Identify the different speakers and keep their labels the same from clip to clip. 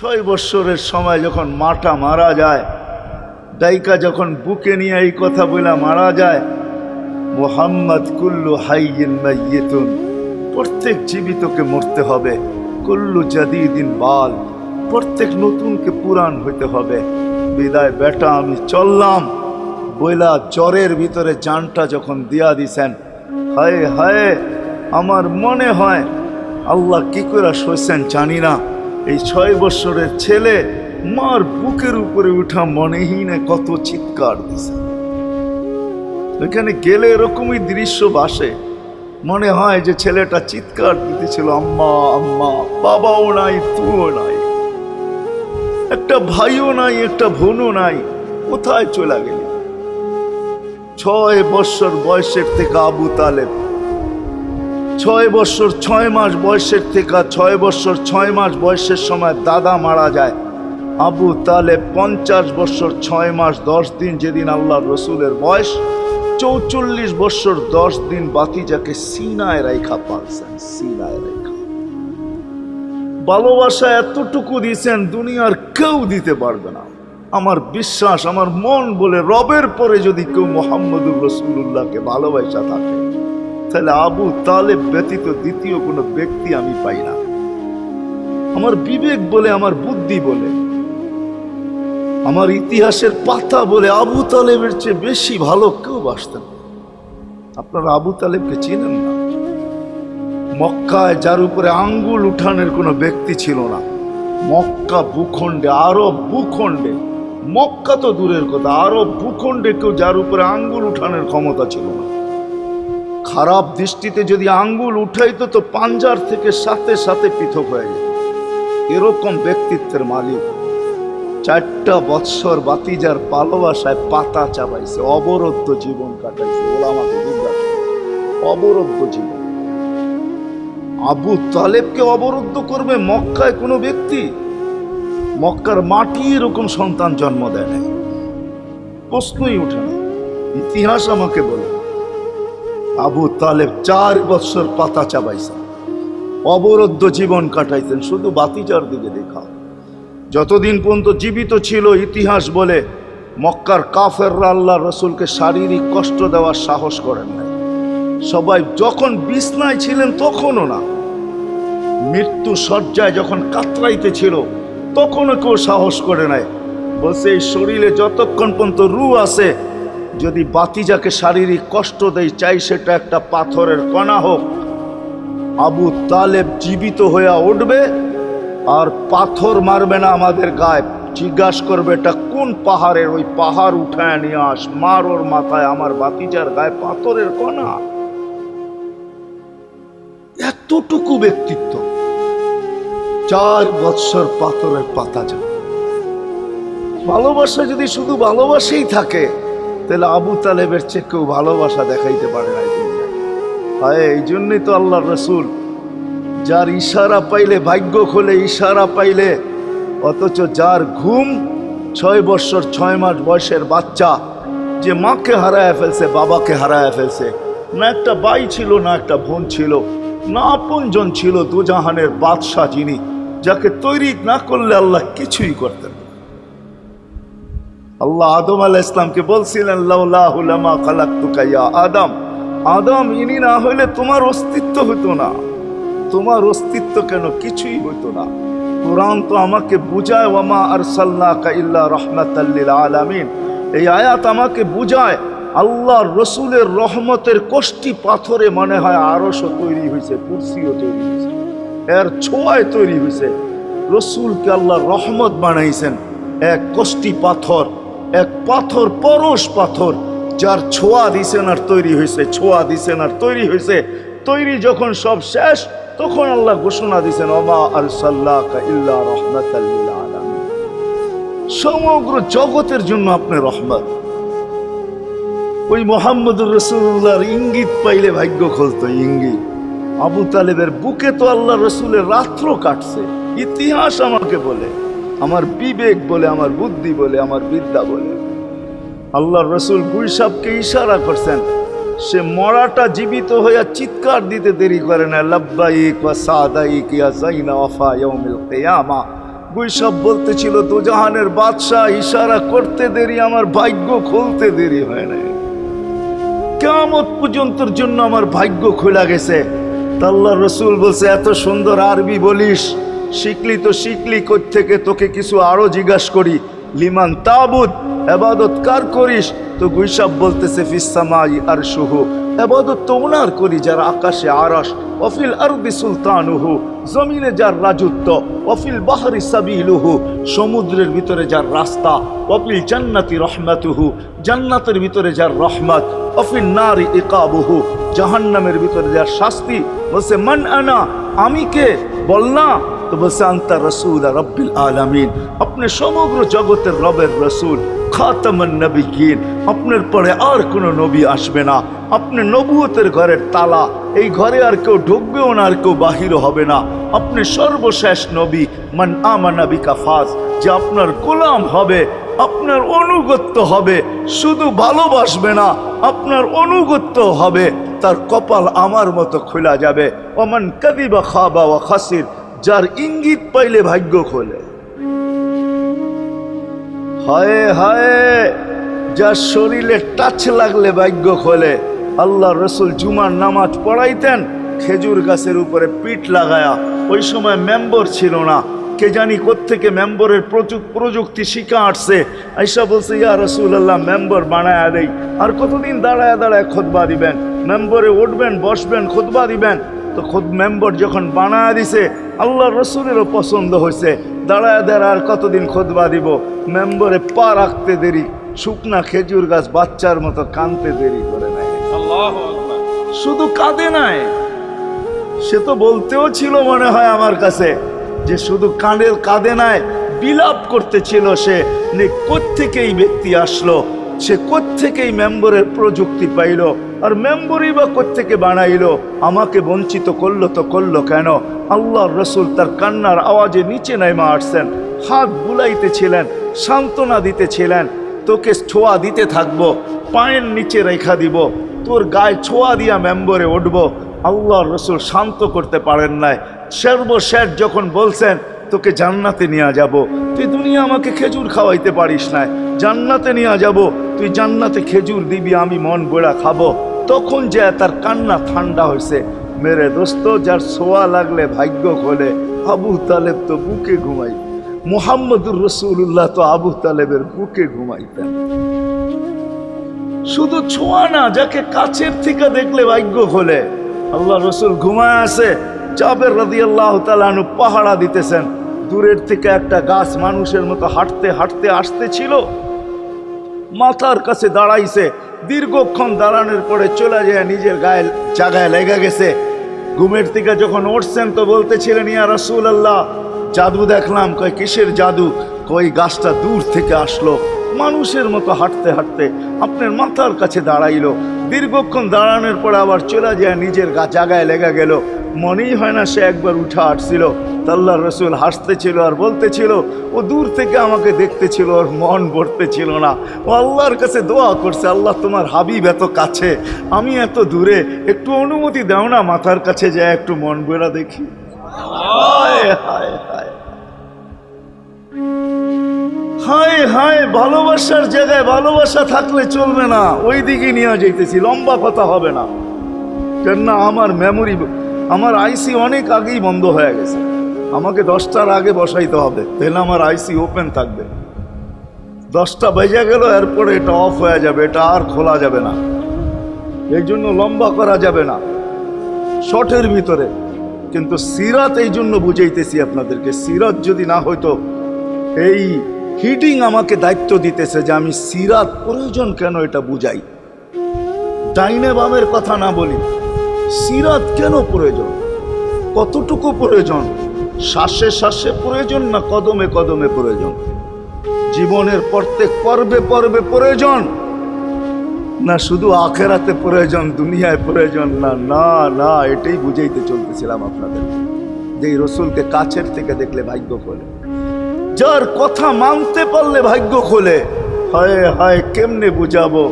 Speaker 1: 6 বছরের সময় যখন মাটা মারা যায়, দাইকা যখন বুকে নিয়ে এই কথা বলে মারা যায়, মুহাম্মদ কুল্লু হাইয়িন মাইয়িতুন, প্রত্যেক জীবিতকে মরতে হবে, কুল্লু জাদিদিন বাল, প্রত্যেক নতুনকে পুরান হইতে হবে। বিদায় বেটা আমি চললাম বইলা জ্বরের ভিতরে জানটা যখন দিয়া দিছেন, হায় হায় আমার মনে হয় আল্লাহ কি করে সইছেন জানি না, এই 6 বছরের ছেলে মার বুকের উপরে উঠা মনেই না কত চিৎকার দিছে। এখানে গেলে এরকমই দৃশ্য ভাসে, মনে হয় যে ছেলেটা চিৎকার দিতেছিল আম্মা আম্মা, বাবাও নাই তুও নাই, একটা ভাইও নাই একটা বোনও নাই, কোথায় চলে গেলি? 6 বছর বয়সের থেকে আবু তালেব, 6 বছর 6 মাস বয়সের থেকে 6 বছর 6 মাস বয়সের সময় দাদা মারা যায়। আবু তালেব 50 বছর 6 মাস 10 দিন, যেদিন আল্লাহর রসুলের বয়স 44 বছর 10 দিন বাতিজাকে সিনায় রাইখা পালছেন, সিনায় রাইখা। ভালোবাসা এতটুকু দিয়েছেন দুনিয়ার কেউ দিতে পারবে না। আমার বিশ্বাস, আমার মন বলে রবের পরে যদি কেউ মুহাম্মদুর রাসূলুল্লাহকে ভালোবাসা থাকে, তাহলে আবু তালেব ব্যতীত দ্বিতীয় কোনো ব্যক্তি আমি পাই না। আমার বিবেক বলে, আমার বুদ্ধি বলে, আমার ইতিহাসের পাতা বলে আবু তালেবের চেয়ে বেশি ভালো কেউ বাসতেন। আপনারা আবু তালেবকে চিনেন না? মক্কায় যার উপরে আঙ্গুল উঠানের কোনো ব্যক্তি ছিল না। মক্কা ভূখণ্ডে, আরব ভূখণ্ডে, মক্কা তো দূরের কথা, আরব ভূখণ্ডে কেউ যার উপরে আঙ্গুল উঠানের ক্ষমতা ছিল না। খারাপ দৃষ্টিতে যদি আঙ্গুল উঠাইতো তো পাঞ্জার থেকে সাথে সাথে পৃথক হয়ে যেত। এরকম ব্যক্তিত্বের মালিক। 4টা বৎসর বাতিজার ভালোবাসায় পাতা চাবাইছে, অবরুদ্ধ জীবন কাটাইছে। ওলামাকে জিজ্ঞাসা, অবরুদ্ধ জীবন। আবু তালেবকে অবরুদ্ধ করবে মক্কায় কোনো ব্যক্তি? মক্কার মাটি এরকম সন্তান জন্ম দেয় না, প্রশ্নই ওঠে না। ইতিহাস আমাকে বলে আবু তালেব 4 বছর পাতা চাবাইছেন, অবরুদ্ধ জীবন কাটাইতেন। শুধু বাতিজার দিকে দেখা, যতদিন পর্যন্ত জীবিত ছিল ইতিহাস বলে মক্কার কাফেররা আল্লাহ রসুলকে শারীরিক কষ্ট দেওয়ার সাহস করেন নাই। সবাই যখন বিছনায় ছিলেন তখনও না, মৃত্যু শয্যায় যখন কাতরাইতে ছিল তখনও কেউ সাহস করে নাই। বলছে এই শরীরে যতক্ষণ পর্যন্ত রূহ আছে, যদি বাতিজাকে শারীরিক কষ্ট দেয়, চাই সেটা একটা পাথরের কণা হোক, আবু তালেব জীবিত হয়ে উঠবে আর পাথর মারবে না আমাদের গায়ে। জিজ্ঞাসা করবে এটা কোন পাহাড়ের, ওই পাহাড় উঠায় নিয়ে আস, মার ওর মাথায়, আমার বাতিজার গায়ে পাথরের কণা। এতটুকু ব্যক্তিত্ব। 4 বৎসর পাথরের পাতা যাবে। ভালোবাসা যদি শুধু ভালোবাসাই থাকে, তাহলে আবু তালেবের চেয়ে কেউ ভালোবাসা দেখাইতে পারে না। এই জন্যই তো আল্লাহ রসুল, যার ইশারা পাইলে ভাগ্য খোলে, ইশারা পাইলে, অথচ যার ঘুম 6 বছর 6 মাস বয়সের বাচ্চা, যে মাকে হারায় ফেলছে, বাবাকে হারায় ফেলছে, না একটা ভাই ছিল, না একটা বোন ছিল, না আপনজন ছিল, দুজাহানের বাদশাহ যিনি, যাকে তৈরি না করলে আল্লাহ কিছুই করতেন। আল্লাহ আদম আলাইহিস সালামকে বলছিলেন লাউলাহু লামা খালাকতুকা ইয়া আদম, আদম ইনি না হইলে তোমার অস্তিত্ব হতো না। তোমার অস্তিত্ব কেন, কিছুই হতো না। কোরআন তো আমাকে বুঝায় ওয়ামা আরসালনাকা ইল্লা রাহমাতাল লিল আলামিন। এই আয়াত আমাকে বুঝায় আল্লাহর রসুলের রহমতের কোষ্টি পাথরে মনে হয় আরশও তৈরি হয়েছে, কুরসিও তৈরি হয়েছে, এর ছোঁয়ায় তৈরি হয়েছে। রসুলকে আল্লাহ রহমত বানাইছেন, এক কোষ্টি পাথর, এক পাথর, পরশ পাথর, যার ছোঁয়া দিছেন আর তৈরি হয়েছে, ছোঁয়া দিছেন আর তৈরি হয়েছে। তৈরি যখন সব শেষ, তখন আল্লাহ ঘোষণা দিছেন ওমা আরসালনাকা ইল্লা রাহমাতাল লিল আলামিন। সমগ্র জগতের জন্য আপনি রহমত। ওই মুহাম্মদুর রাসূলুল্লাহর ইঙ্গিত পাইলে ভাগ্য খুলতো, ইঙ্গিত। আবু তালেবের বুকে তো আল্লাহ রসুলের রাত্র কাটছে। ইতিহাস আমাকে বলে, আমার বিবেক বলে, আমার বুদ্ধি বলে, আমার বিদ্যা বলে। আল্লাহ রসুল গুইসাবকে ইশারা করছেন, সে মরাটা জীবিত হইয়া চিৎকার দিতে দেরি করে না, লাব্বাইক ওয়া সাদাইক ইয়া যাইনা ওয়াফা ইয়াউমিল কিয়ামা। গুইসাব বলতেছিল দোজাহানের বাদশাহ ইশারা করতে দেরি, আমার ভাগ্য খুলতে দেরি হয় নাই, কিয়ামত পর্যন্তর জন্য আমার ভাগ্য খোলা গেছে। আল্লাহর রাসূল বলছে এত সুন্দর আরবি বলিস, শিখলি তো শিখলি কোত্থেকে, তোকে কিছু আরো জিজ্ঞাসা করি, লিমান তাবুদ, ইবাদত কার করিস? তো গুইসাব বলতেছে ফিস সামাই আরশুহু, ইবাদত তো ওনার করি যার আকাশে আরশ, ওয়াফিল আরদি সুলতানুহু, জমিনে যার রাজত্ব, ওয়াফিল বাহরি সাবিলুহু, সমুদ্রের ভিতরে যার রাস্তা, ওয়াফিল জান্নাতি রহমাতুহু, জান্নাতের ভিতরে যার রহমত, ওয়াফিল নারি ইকাবুহু, জাহান্নামের ভিতরে যার শাস্তি। বলছে মান আনা, আমি কে? বল না। তো বলছে আনতা রাসূল রাব্বিল আলামিন, আপনি সমগ্র জগতের রবের রাসূল, খাতামান নবিয়্যিন, আপনার পরে আর কোনো নবী আসবে না, আপনি নবুয়তের ঘরের তালা, এই ঘরে আর কেউ ঢুকবেও না, আর কেউ বাহির হবে না, আপনি সর্বশেষ নবী। মান আমানা বিকা ফাজ, যে আপনার গোলাম হবে, আপনার অনুগত্য হবে, শুধু ভালোবাসবে না, আপনার অনুগত্য হবে, তার কপাল আমার মতো খোলা যাবে। ওমান কাযিবা খাবা ওয়া খাসির, যার ইঙ্গিত পাইলে ভাগ্য খোলে। হায় হায়, যার শরীরে টাচ লাগলে ভাগ্য খোলে। আল্লাহ রসুল জুমার নামাজ পড়াইতেন খেজুর গাছের উপরে পিঠ লাগায়া। ওই সময় মেম্বর ছিল না, কে জানি কোত্থেকে মেম্বরের প্রযুক্তি শিখা আসছে। আইসা বলছে ইয়া রাসূলুল্লাহ, মেম্বর বানায়া দেই। আর কতদিন দাঁড়ায় দাঁড়ায় খুতবা দিবেন, মেম্বরে উঠবেন বসবেন খুতবা দিবেন। তো খুদ মেম্বর যখন বানায়া দিছে, আল্লাহ রসুলেরও পছন্দ হয়েছে, দাঁড়ায় দাঁড়ায় আর কতদিন খুতবা দিব। মেম্বরে পা রাখতে দেরি, শুকনা খেজুর গাছ বাচ্চার মতো কাঁদতে দেরি করে নাই। শুধু কাঁদে নাই, সে তো বলতেও ছিল মনে হয় আমার কাছে যে শুধু কাঁদে নাই, বিলাপ করতেছিল সে, কোত্থেকে এই ব্যক্তি আসলো, সে কোত্থেকে মেম্বরের প্রযুক্তি পাইল, আর মেম্বরই বা কোত্থেকে বানাইলো, আমাকে বঞ্চিত করলো তো করলো কেন? আল্লাহর রসুল তার কান্নার আওয়াজে নিচে নেমে আসছেন, হাত বুলাইতেছিলেন, সান্ত্বনা দিতেছিলেন, তোকে ছোঁয়া দিতে থাকবো, পায়ের নিচে রেখা দিব, তোর গায়ে ছোঁয়া দিয়া মেম্বরে উঠবো। আল্লাহর রসুল শান্ত করতে পারেন নাই। সর্বশেষ যখন বলছেন তোকে জান্নাতে নিয়ে যাব, তুই দুনিয়া আমাকে খেজুর খাওয়াইতে পারিস না, জান্নাতে নিয়ে যাব, তুই জান্নাতে খেজুর দিবি, আমি মন গোড়া খাবো। তখন যে তার কান্না ঠান্ডা হয়েছে। মেরে দোস্ত, যার ছোঁয়া লাগলে ভাগ্য খোলে। আবু তালেব তো বুকে ঘুমাই, মুহাম্মদুর রাসূলুল্লাহ তো আবু তালেবের বুকে ঘুমাইতেন। শুধু ছোঁয়া না, যাকে কাছের থেকে দেখলে ভাগ্য খোলে। আল্লাহ রসুল ঘুমায় আছে, জাবের রাদিয়াল্লাহু তাআলা আনহু পাহারা দিতেছেন। দূরের থেকে একটা গাছ মানুষের মতো হাঁটতে হাঁটতে আসতেছিল, মাথার কাছে দাঁড়াইছে। দীর্ঘক্ষণ দাঁড়ানোর পরে চলে যায় নিজের গায়ে জায়গায় লেগে গেছে। ঘুমের থেকে যখন উঠছেন তো বলতেছিলেন ইয়া রাসূলুল্লাহ, জাদু দেখলাম। কয় কিসের জাদু? কই গাছটা দূর থেকে আসলো, মানুষের মতো হাঁটতে হাঁটতে আপনার মাথার কাছে দাঁড়াইলো। দীর্ঘক্ষণ দাঁড়ানোর পরে আবার চলে যায় নিজের জায়গায় লেগে গেল। মনেই হয় না সে একবার উঠে আসছিল। আল্লাহর রসুল হাসতেছিল আর বলতেছিল, ও দূর থেকে আমাকে দেখতেছিল, ওর মন ভরতেছিল না। ও আল্লাহর কাছে দোয়া করছে, আল্লাহ তোমার হাবিব এত কাছে, আমি এত দূরে, একটু অনুমতি দাও না, মাথার কাছে যায় একটু মন ভরা দেখি। হায় হায় হায় হায় হায়, ভালোবাসার জায়গায় ভালোবাসা থাকলে চলবে না, ওই দিকে নিয়ে যাইতেছি, লম্বা কথা হবে না। কেন আমার মেমোরি, আমার আইসি অনেক আগেই বন্ধ হয়ে গেছে, আমাকে 10টার আগে বসাইতে হবে, তাহলে আমার আইসি ওপেন থাকবে। 10টা বেজে গেল, এরপরে এটা অফ হয়ে যাবে, এটা আর খোলা যাবে না। এই জন্য লম্বা করা যাবে না, শর্টের ভিতরে। কিন্তু সিরাত এই জন্য বুঝাইতেছি আপনাদেরকে, সিরাত যদি না হইতো, এই হিটিং আমাকে দায়িত্ব দিতেছে যে আমি সিরাত প্রয়োজন কেন এটা বুঝাই। ডাইনে বামের কথা না বলি, সিরাত কেন প্রয়োজন, কতটুকু প্রয়োজন, শ্বাসে শ্বাসে প্রয়োজন না কদমে কদমে প্রয়োজন, জীবনের প্রত্যেক পর্বে পর্বে প্রয়োজন, না শুধু আখেরাতে প্রয়োজন, দুনিয়ায় প্রয়োজন না। না না, এটাই বুঝাইতে চলতেছিলাম আপনাদের, যে রসুলকে কাছের থেকে দেখলে ভাগ্য খোলে, যার কথা মানতে পারলে ভাগ্য খোলে। হায় হায়, কেমনে বুঝাবো?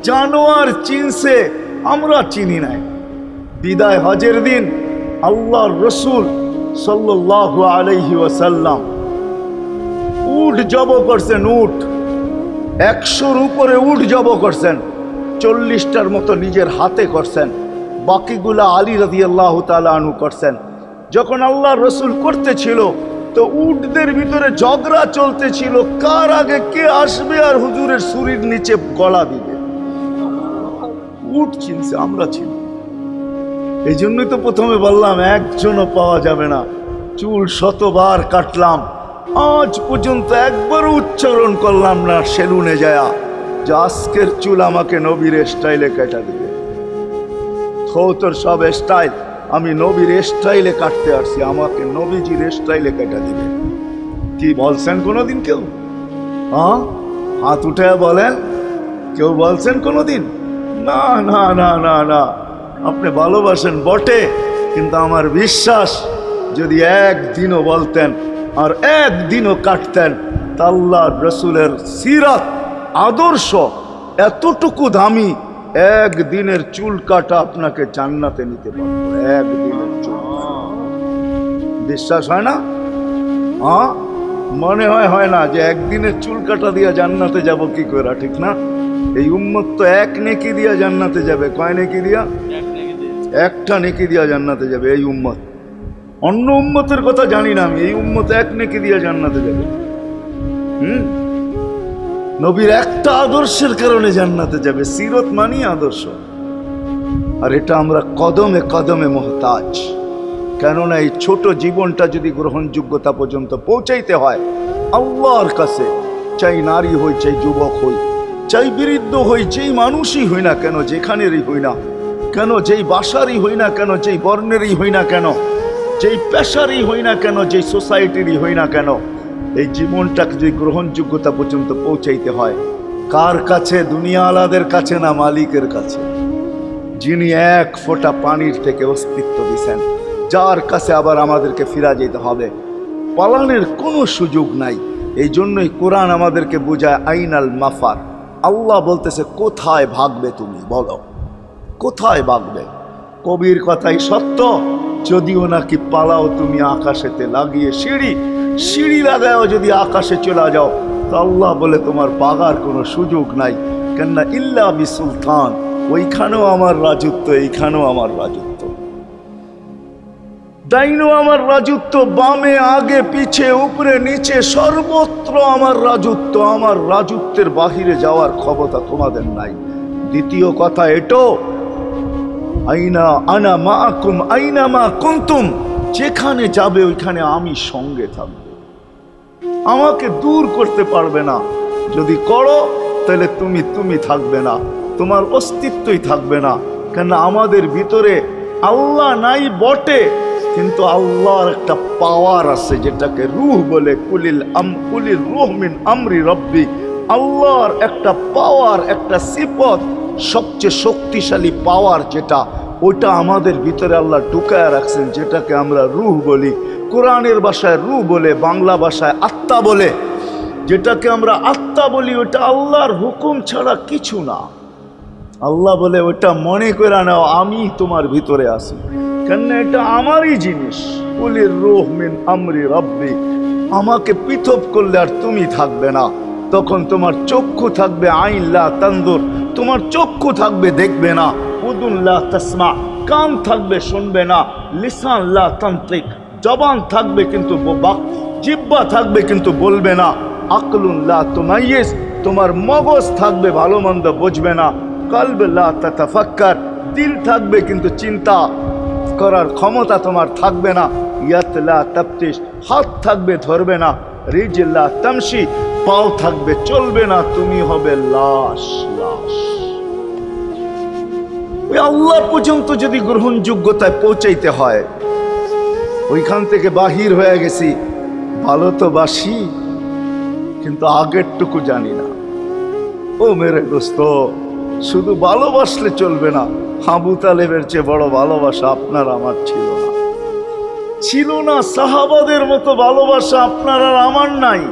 Speaker 1: জানোয়ার চিনছে, আমরা চিনি নাই। বিদায় হজের দিন আল্লাহর রসুল সাল্লাল্লাহু আলাইহি ওয়াসাল্লাম উট জব করছেন, উট 100-র উপরে উট জব করছেন, 40টার মতো নিজের হাতে করছেন, বাকিগুলা আলী রাদিয়াল্লাহু তাআলা আনহু করছেন। যখন আল্লাহ রসুল করতেছিল তো উটদের ভিতরে ঝগড়া চলতেছিল, কার আগে কে আসবে আর হুজুরের ছুরির নিচে গলা দিবে। উট চিনছে, আমরা চিনি। এই জন্যই তো প্রথমে বললাম একজনও পাওয়া যাবে না। চুল 100বার কাটলাম, আজ পর্যন্ত একবারও উচ্চারণ করলাম না সেলুনে যায়া যে আজকের চুল আমাকে নবীর স্টাইলে কেটে দিবে। তোর সব স্টাইল, আমি নবীর স্টাইলে কাটতে আসছি, আমাকে নবীজির স্টাইলে কেটে দিবে। কি বলছেন কোনোদিন কেউ? হ্যাঁ, হাত উঠে বলেন, কেউ বলছেন কোনোদিন? না না না না না। আপনি ভালোবাসেন বটে, কিন্তু আমার বিশ্বাস যদি একদিনও বলতেন আর একদিনও কাটতেন তা আল্লাহ রসুলের সিরাত আদর্শ এতটুকু দামি, একদিনের চুল কাটা আপনাকে জান্নাতে নিতে পারবো। একদিনের চুল বিশ্বাস হয় না? হ্যাঁ, মনে হয় না যে একদিনের চুল কাটা দিয়া জান্নাতে যাব কি করে, ঠিক না? এই উম্মত তো এক নেকি দিয়া জান্নাতে যাবে। কয় নেকি দিয়া? একটা নেকি দিয়া জান্নাতে যাবে এই উম্মত। অন্য উম্মতের কথা জানি না আমি, এই উম্মত এক নেকি দিয়া জান্নাতে যাবে। নবীর একটা আদর্শের কারণে জান্নাতে যাবে। সিরত মানি আদর্শ, আর এটা আমরা কদমে কদমে মুহতাজ। কেননা এই ছোট জীবনটা যদি গ্রহণযোগ্যতা পর্যন্ত পৌঁছাইতে হয় আল্লাহর কাছে, চাই নারী হই, চাই যুবক হই, চাই বৃদ্ধ হই, যেই মানুষই হই না কেন, যেখানেরই হই না কেন, যেই বাসারই হই না কেন, যেই বর্ণেরই হই না কেন, যেই পেশারই হই না কেন, যেই সোসাইটিরই হই না কেন, এই জীবনটাকে যদি গ্রহণযোগ্যতা পর্যন্ত পৌঁছাইতে হয় কার কাছে? দুনিয়া আলাদের কাছে না, মালিকের কাছে, যিনি এক ফোঁটা পানির থেকে অস্তিত্ব দিছেন, যার কাছে আবার আমাদেরকে ফিরা যেতে হবে। পালানের কোনো সুযোগ নাই। এই জন্যই কোরআন আমাদেরকে বোঝায় আইনাল মাফার। আল্লাহ বলতেছে কোথায় ভাগবে তুমি, বলো কোথায় ভাগবে? কবির কথাই সত্য, যদিও নাকি পালাও তুমি আকাশেতে লাগিয়ে সিঁড়ি লাগাও যদি আকাশে চলে যাও, তো আল্লাহ বলে তোমার বাগার কোনো সুযোগ নাই। কেননা ইল্লা বি সুলতান, ওইখানেও আমার রাজত্ব, এইখানেও আমার রাজত্ব, ডাইনো আমার রাজত্ব, বামে আগে পিছে উপরে নিচে সর্বত্র আমার রাজত্ব। আমার রাজত্বের বাহিরে যাওয়ার ক্ষমতা তোমাদের নাই। দ্বিতীয় কথা এটো, আইনা আনা মাআকুম আইনা মা কুনতুম, যেখানে যাবে ওইখানে আমি সঙ্গে থাকব, আমাকে দূর করতে পারবে না। যদি করো তাহলে তুমি থাকবে না, তোমার অস্তিত্বই থাকবে না। কেন আমাদের ভিতরে আল্লাহ নাই বটে, কিন্তু আল্লাহর একটা পাওয়ার আছে যেটাকে রূহ বলে। কুলিল রূহ মিন আমরি রব্বি, আল্লাহর একটা পাওয়ার, একটা সিফত, সবচেয়ে শক্তিশালী পাওয়ার যেটা, ওইটা আমাদের ভিতরে আল্লাহ ঢুকায় রাখছেন, যেটাকে আমরা রূহ বলি। কোরআনের ভাষায় রূহ বলে, বাংলা ভাষায় আত্মা বলে। যেটাকে আমরা আত্মা বলি ওটা আল্লাহর হুকুম ছাড়া কিছু না। আল্লাহ বলে ওটা মনে করে নাও আমি তোমার ভিতরে আছি, কেন এটা আমারই জিনিস। কুলির রূহ মিন আমরি রব্বি, আমাকে পৃথক করলে আর তুমি থাকবে না। তখন তোমার চক্ষু থাকবে আইন লা তানজুর, তোমার চক্ষু থাকবে দেখবে না। উদুন লা তাসমা, কান থাকবে শুনবে না। লিসান লা তান্তিক, জবান থাকবে কিন্তু জিহ্বা থাকবে কিন্তু বলবে না। আকলুন লা তুমাইয়িজ, তোমার মগজ থাকবে ভালো মন্দ বুঝবে না। কলব লা তাতাফাক্কার, দিল থাকবে কিন্তু চিন্তা করার ক্ষমতা তোমার থাকবে না। ইয়াত লা তাফতিশ, হাত থাকবে ধরবে না। রিজল লা তামশি, পাও থাকবে চলবে না। তুমি হবে লাশ। ওই আল্লাহ পর্যন্ত যদি গ্রহণযোগ্যতায় পৌঁছাইতে হয়, ওইখান থেকে বাহির হয়ে গেছি। ভালো তো বাসি, কিন্তু আগেরটুকু জানি না। ও মেরে দোস্ত, শুধু ভালোবাসলে চলবে না। আবু তালেবের চেয়ে বড় ভালোবাসা আপনার আমার ছিল না। সাহাবাদের মতো ভালোবাসা আপনার আর আমার নাই।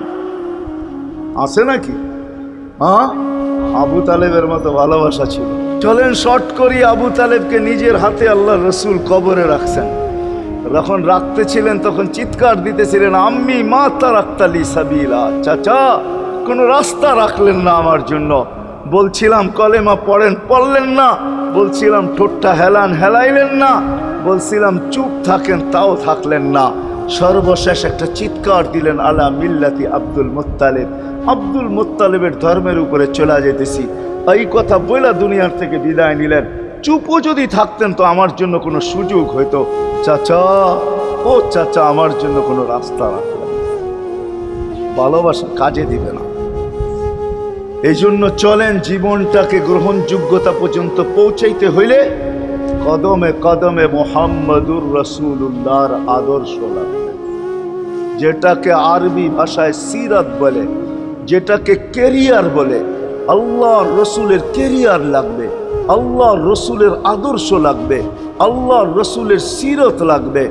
Speaker 1: আছে নাকি? হ্যাঁ, আবু তালেবের মতো ভালোবাসা ছিল। চলেন শর্ট করি। আবু তালেবকে নিজের হাতে আল্লাহ রসুল কবরে রাখছেন। যখন রাখতেছিলেন তখন চিৎকার দিতেছিলেন, আম্মি মা তারাক্তালি সাবিলা, চাচা কোনো রাস্তা রাখলেন না আমার জন্য। বলছিলাম কলেমা পড়েন, পড়লেন না। বলছিলাম ঠোঁটটা হেলান, হেলাইলেন না। বলছিলাম চুপ থাকেন, তাও থাকলেন না। সর্বশেষ একটা চিৎকার দিলেন, আলা মিল্লাতি আব্দুল মুত্তালিব, আব্দুল মুত্তালিবের ধর্মের উপরে চলে যেতেছি। এই কথা বলে দুনিয়ার থেকে বিদায় নিলেন। চুপও যদি থাকতেন তো আমার জন্য কোনো সুযোগ হইতো। চাচা, ও চাচা, আমার জন্য কোনো রাস্তা রাখলেন। ভালোবাসা কাজে দিবে না। এই জন্য চলেন, জীবনটাকে গ্রহণযোগ্যতা পর্যন্ত পৌঁছাইতে হইলে কদমে কদমে মুহাম্মদুর রাসূলুল্লাহর আদর্শ লাগবে। যেটাকে আরবি ভাষায় সিরাত বলে, যেটাকে কেরিয়ার বলে। আল্লাহর রসুলের কেরিয়ার লাগবে, আল্লাহর রসুলের আদর্শ লাগবে, আল্লাহর রসুলের সিরত লাগবে,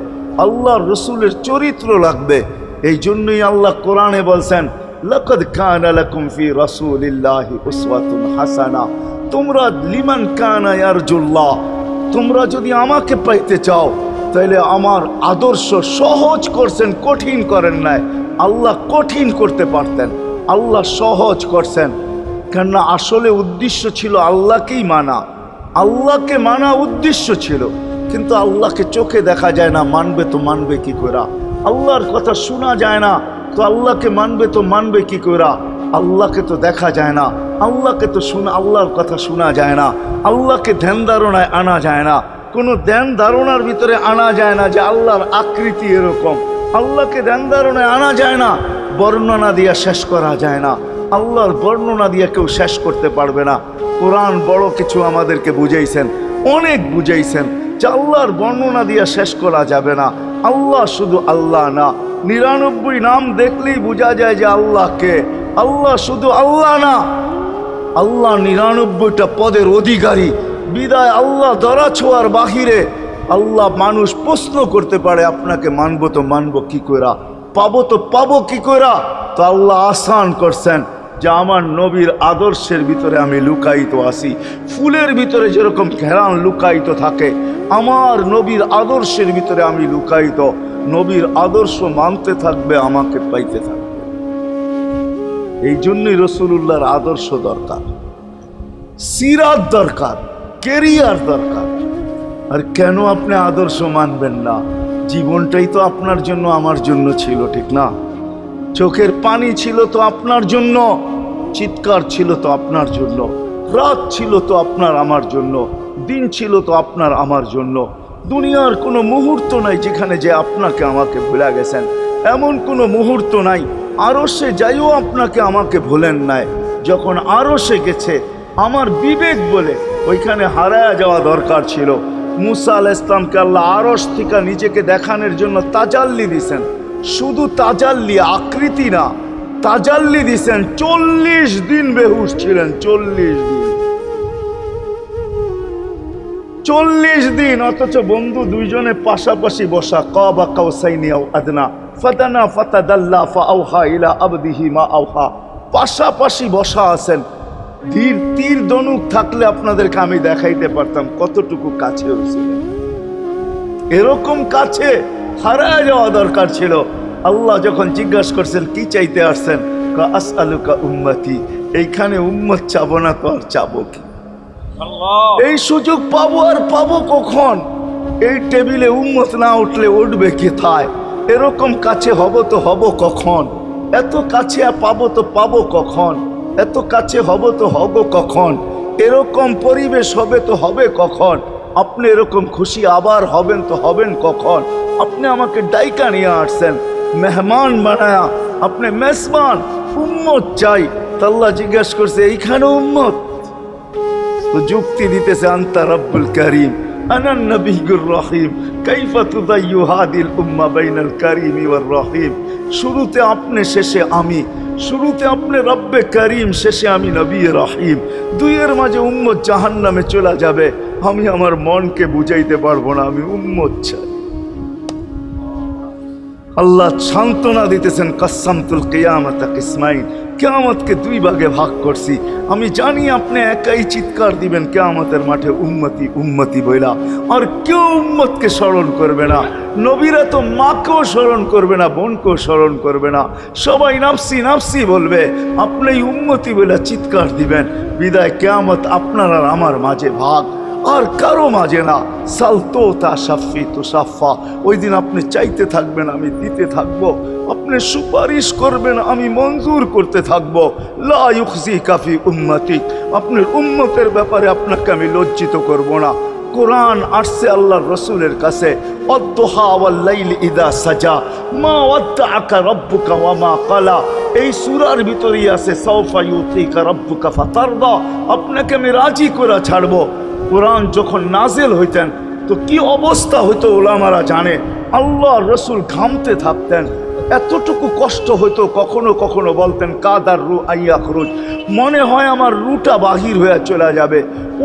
Speaker 1: আল্লাহর রসুলের চরিত্র লাগবে। এই জন্যই আল্লাহ কোরআনে বলছেন, লাকাদ কানা লাকুম ফি রাসূলিল্লাহি উসওয়াতুন হাসানা। তোমরা লিমান কানা ইয়ারজুল্লাহ, তোমরা যদি আমাকে পাইতে চাও তাহলে আমার আদর্শ সহজ করছেন, কঠিন করেন নাই। আল্লাহ কঠিন করতে পারতেন, আল্লাহ সহজ করছেন। কেননা আসলে উদ্দেশ্য ছিল আল্লাহকেই মানা, আল্লাহকে মানা উদ্দেশ্য ছিল। কিন্তু আল্লাহকে চোখে দেখা যায় না, মানবে তো মানবে কি করে? আল্লাহর কথা শোনা যায় না, তো আল্লাহকে মানবে তো মানবে কি করে? আল্লাহকে তো দেখা যায় না, আল্লাহকে তো আল্লাহর কথা শোনা যায় না, আল্লাহকে ধ্যান ধারণায় আনা যায় না, কোনো ধ্যান ধারণার ভিতরে আনা যায় না যে আল্লাহর আকৃতি এরকম। আল্লাহকে ধ্যান ধারণায় আনা যায় না, বর্ণনা দিয়া শেষ করা যায় না। আল্লাহর বর্ণনা দিয়ে কেউ শেষ করতে পারবে না। কোরআন বড় কিছু আমাদেরকে বুঝাইছেন, অনেক বুঝাইছেন যে আল্লাহর বর্ণনা দিয়ে শেষ করা যাবে না। আল্লাহ শুধু আল্লাহ না, 99 নাম দেখলেই বোঝা যায় যে আল্লাহকে। আল্লাহ শুধু আল্লাহ না, আল্লাহ 99টা পদের অধিকারী। বিদায় আল্লাহ ধরা ছোঁয়ার বাহিরে আল্লাহ মানুষ প্রশ্ন করতে পারে, আপনাকে মানবো তো মানবো কি কইরা, পাবো তো পাবো কি কইরা? তো আল্লাহ আসান করছেন যে আমার নবীর আদর্শের ভিতরে আমি লুকায়িত আছি। ফুলের ভিতরে যেরকম ঘেরান লুকায়িত থাকে, আমার নবীর আদর্শের ভিতরে আমি লুকায়িত। নবীর আদর্শ মানতে থাকবে, আমাকে পাইতে থাকবে। এই জন্যই রাসূলুল্লাহর আদর্শ দরকার, সিরাত দরকার, কেরিয়ার দরকার। আর কেন আপনি আদর্শ মানবেন না? জীবনটাই তো আপনার জন্য আমার জন্য ছিল, ঠিক না? চোখের পানি ছিল তো আপনার জন্য, চিৎকার ছিল তো আপনার জন্য, রাত ছিল তো আপনার আমার জন্য, দিন ছিল তো আপনার আমার জন্য। দুনিয়ার কোনো মুহূর্ত নাই যেখানে যে আপনাকে আমাকে ভুলে গেছেন, এমন কোনো মুহূর্ত নাই। আরশে যাইও আপনাকে আমাকে ভুলেন নাই। যখন আরশে গেছে আমার বিবেক বলে ওইখানে হারায়া যাওয়া দরকার ছিল। মুসা আলাইহিস সালামকে আল্লাহ আরশ থেকে নিজেকে দেখানোর জন্য তাজাল্লি দিছেন। শুধু তাজাল্লি, আকৃতি না, তাজাল্লি দিছেন। 40 দিন বেহুশ ছিলেন, 40 দিন, 40 দিন। অথচ বন্ধু দুইজনে পাশাপাশি বসা, কাবা কাউসাইনি আও আদনা ফাদানা ফাতাদাল্লা ফাআওহা ইলা আবদিহি মা আওহা, পাশাপাশি বসা আছেন। ধীর তীর ধনুক থাকলে আপনাদেরকে আমি দেখাইতে পারতাম কতটুকু কাছে হয়েছিলেন। এরকম কাছে হারায় যাওয়া দরকার ছিল। আল্লাহ যখন জিজ্ঞাসা করছেন কি চাইতে আসছেন, আসআলুকা উম্মতি, এইখানে উম্মত চাবো না তো আর চাবো কি? এই সুযোগ পাবো আর পাবো কখন? এই টেবিলে উম্মত না উঠলে উঠবে কোথায়? এরকম কাছে হব তো হব কখন? এত কাছে পাবো তো পাবো কখন? এত কাছে হব তো হব কখন? এরকম পরিবেশ হবে তো হবে কখন? আপনি এরকম খুশি আবার হবেন তো হবেন কখন? আপনি আমাকে ডাইকা নিয়ে আসছেন, মেহমান বানায়া, আপনি মেজবান, উম্মত চাই। আল্লাহ জিজ্ঞাসা করছে এইখানে উম্মত? তো যুক্তি দিতেছে, আনতা রব্বুল করিম আনান নবিয়্যুর রহিম কাইফা তুদাইয়ু হাদিল উম্মাহ বাইনাল কারিমি ওয়ার রহিম। শুরুতে আপনি, শেষে আমি। শুরুতে আপনি রব্বে করিম, শেষে আমি নবী রহিম। দুইয়ের মাঝে উম্মত জাহান্নামে চলে যাবে। আমি আমার মনকে বুঝাইতে পারবো না, আমি উম্মত চাই। আল্লাহ সান্ত্বনা দিতেছেন, কাসসামতুল কিয়ামাতা কিসমাইন, কিয়ামতকে দুই ভাগে ভাগ করছি। আমি জানি আপনি একাই চিৎকার দিবেন কিয়ামতের মাঠে, উম্মতি উম্মতি বইলা, আর কেউ উম্মতকে স্মরণ করবে না। নবীরা তো মাকেও স্মরণ করবে না, বোনকেও স্মরণ করবে না, সবাই নাফসি নাফসি বলবে, আপনি উম্মতি বইলা চিৎকার দিবেন। বিদায় কিয়ামত আপনার আর আমার মাঝে ভাগ, আর কারো মাঝে না। সালতো তা সাফি তো সাফা, ওই দিন আপনি চাইতে থাকবেন, আমি দিতে থাকবো, আপনি সুপারিশ করবেন, আমি মঞ্জুর করতে থাকবো। লা ইউখজি কাফি উম্মতিক, আপনার উম্মতের ব্যাপারে আপনাকে আমি লজ্জিত করব না। কোরআন আসছে আল্লাহর রসুলের কাছে, অদ্দুহা ওয়াল লাইলি ইদা সাজা মা ওয়াদ্দাআকা রাব্বুকা ওয়া মা ক্বালা। এই সূরার ভিতরেই আছে সাওফা ইউতিকা রাব্বুকা ফাতারদা, আপনাকে আমি রাজি করে ছাড়বো। কোরআন যখন নাজেল হইতেন তো কি অবস্থা হইতো ওলামারা জানে। আল্লাহ রসুল ঘামতে থাকতেন, এতটুকু কষ্ট হইতো, কখনো কখনো বলতেন কাদার রু আইয়া খরুজ, মনে হয় আমার রুটা বাহির হয়ে চলে যাবে।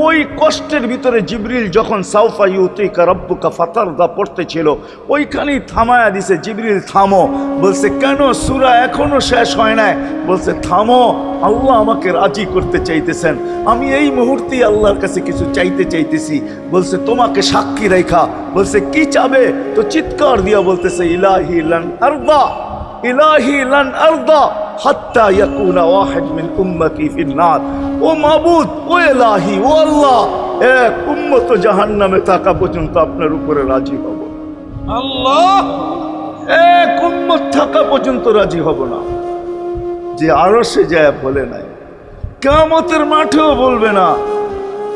Speaker 1: ওই কষ্টের ভিতরে জিবরিল যখন সাউফা ইউতিকা রাব্বুকা ফাতারদা পড়তেছিল, ওইখানেই থামায়া দিছে, জিবরিল থামো। বলছে কেন, সূরা এখনো শেষ হয় নাই। বলছে থামো, আল্লাহ আমাকে রাজি করতে চাইতেছেন, আমি এই মুহূর্তেই আল্লাহর কাছে কিছু চাইতে চাইতেছি। বলছে তোমাকে সাক্ষী রেখা। বলছে কি চাবে? তো চিৎকার দিয়া বলতেছে ইলাহি লান আরদা, ইলাহি লান আরদা হাত্তা ইয়াকুনা ওয়াহিদ মিন উম্মতি ফিন নার। ও মাবুদ, ও ইলাহি, ও আল্লাহ, এক উম্মত জাহান্নামে থাকা পর্যন্ত আপনার উপরে রাজি হব। আল্লাহ, এক উম্মত থাকা পর্যন্ত রাজি হব না। যে আরশে যায় বলে নাই, কিয়ামতের মাঠেও বলবে না।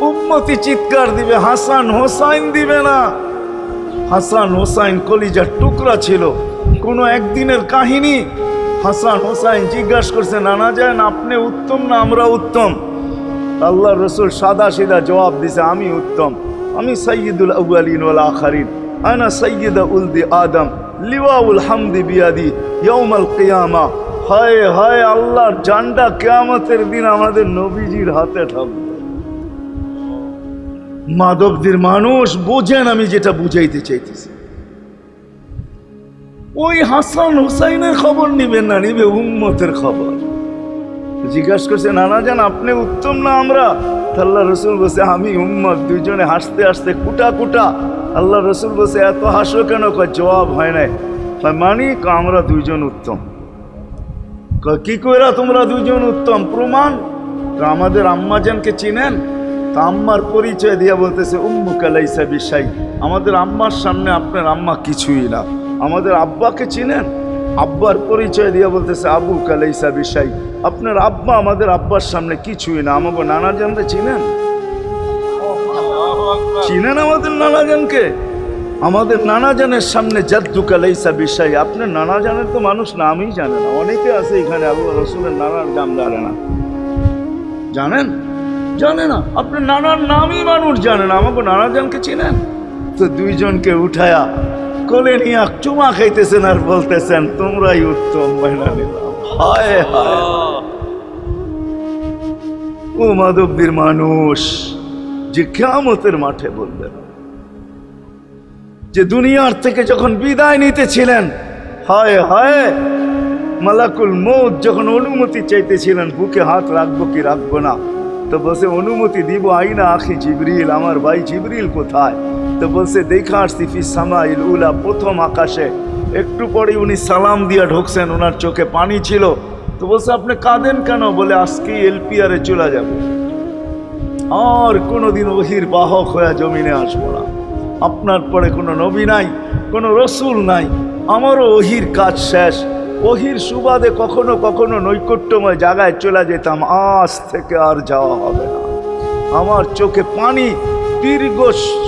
Speaker 1: উম্মতি চিৎকার দিবে, হাসান হোসাইন দিবে না। হাসান হোসাইন কলিজার টুকরা ছিল, কোনো একদিনের কাহিনী। হাসান হোসাইন জিজ্ঞাসা করছে, নানা যান আপনি উত্তম না আমরা উত্তম? আল্লাহ রসুল সাদা সিধা জবাব দিছে, আমি উত্তম, আমি সাইয়্যিদুল আউয়ালিন ওয়াল আখিরিন, আনা সাইয়্যিদা উলদি আদম, লিওয়াউল হামদি বিয়াদি ইয়াউমাল কিয়ামা। হায় হায়, আল্লাহর জান্ডা কিয়ামতের দিন আমাদের নবীজির হাতে থাকবে। মাধবদের মানুষ বোঝেন আমি যেটা বুঝাইতে চাইতেছি। ওই হাসান হুসাইনের খবর নিবেন না, নিবে উম্মতের খবর। জিজ্ঞাসা করছে, নানা যান আপনি উত্তম না আমরা? আল্লাহ রসুল বলছে আমি উম্মত। দুইজনে হাসতে হাসতে কুটা কুটা। আল্লাহ রসুল বলছে এত হাসো কেন? জবাব হয় নাই। মানি আমরা দুইজন উত্তম। কি কইরা তোমরা দুইজন উত্তম? প্রমাণ। আমাদের আম্মাজানকে চিনেন? তা আম্মার পরিচয় দিয়া বলতেছে উম্মুকা লাইসা বিশাই, আমাদের আম্মার সামনে আপনার আম্মা কিছুই না। আমাদের আব্বাকে চিনেন? আব্বার পরিচয় দিয়া বলতেছে আবুকা লাইসা বিশাই, আপনার আব্বা আমাদের আব্বার সামনে কিছুই না। আমাকে নানা জানতে চিনেন? চিনেন আমাদের নানা জানকে? আমাদের নানা জানের সামনে জাদ্দুকা লাইসা বিশাই, আপনার নানা জানের তো মানুষ নামই জানে না। অনেকে আছে এখানে আল্লাহ রসুলের নানার নাম জানে না। জানেন? জানে না। আপনার নানার নামই মানুষ জানে না। আমাকে নানা জানকে চিনেন? তো দুইজনকে উঠায়া কোলে নিয়ে চুমা খাইতেছেন আর বলতেছেন তোমরাই উত্তম। মহিলা নিলাম। হায় হায়, ও মাধবদীর মানুষ যে কিয়ামতের মাঠে বলবেন, যে দুনিয়ার থেকে যখন বিদায় নিতেছিলেন, হায় হায়, মালাকুল মউত যখন অনুমতি চাইতেছিলেন বুকে হাত রাখবো কি রাখবো না, তো বলছে অনুমতি দিব। আইনা আখি জিবরিল, আমার ভাই জিবরিল কোথায়? তো বলছে দেখা আসছি ফি সামাইল উলা, প্রথম আকাশে। একটু পরে উনি সালাম দিয়া ঢুকছেন, ওনার চোখে পানি ছিল। তো বলছে আপনি কাঁদেন কেন? বলে আজকেই এলপিআরে চলে যাব, আর কোনোদিন ওহির বাহক হয়ে জমিনে আসবো না। আপনার পরে কোনো নবী নাই, কোনো রসুল নাই, আমারও ওহির কাজ শেষ। ওহির সুবাদে কখনো কখনো নৈকট্যময় জায়গায় চলে যেতাম, আজ থেকে আর যাওয়া হবে না। আমার চোখে পানি। দীর্ঘ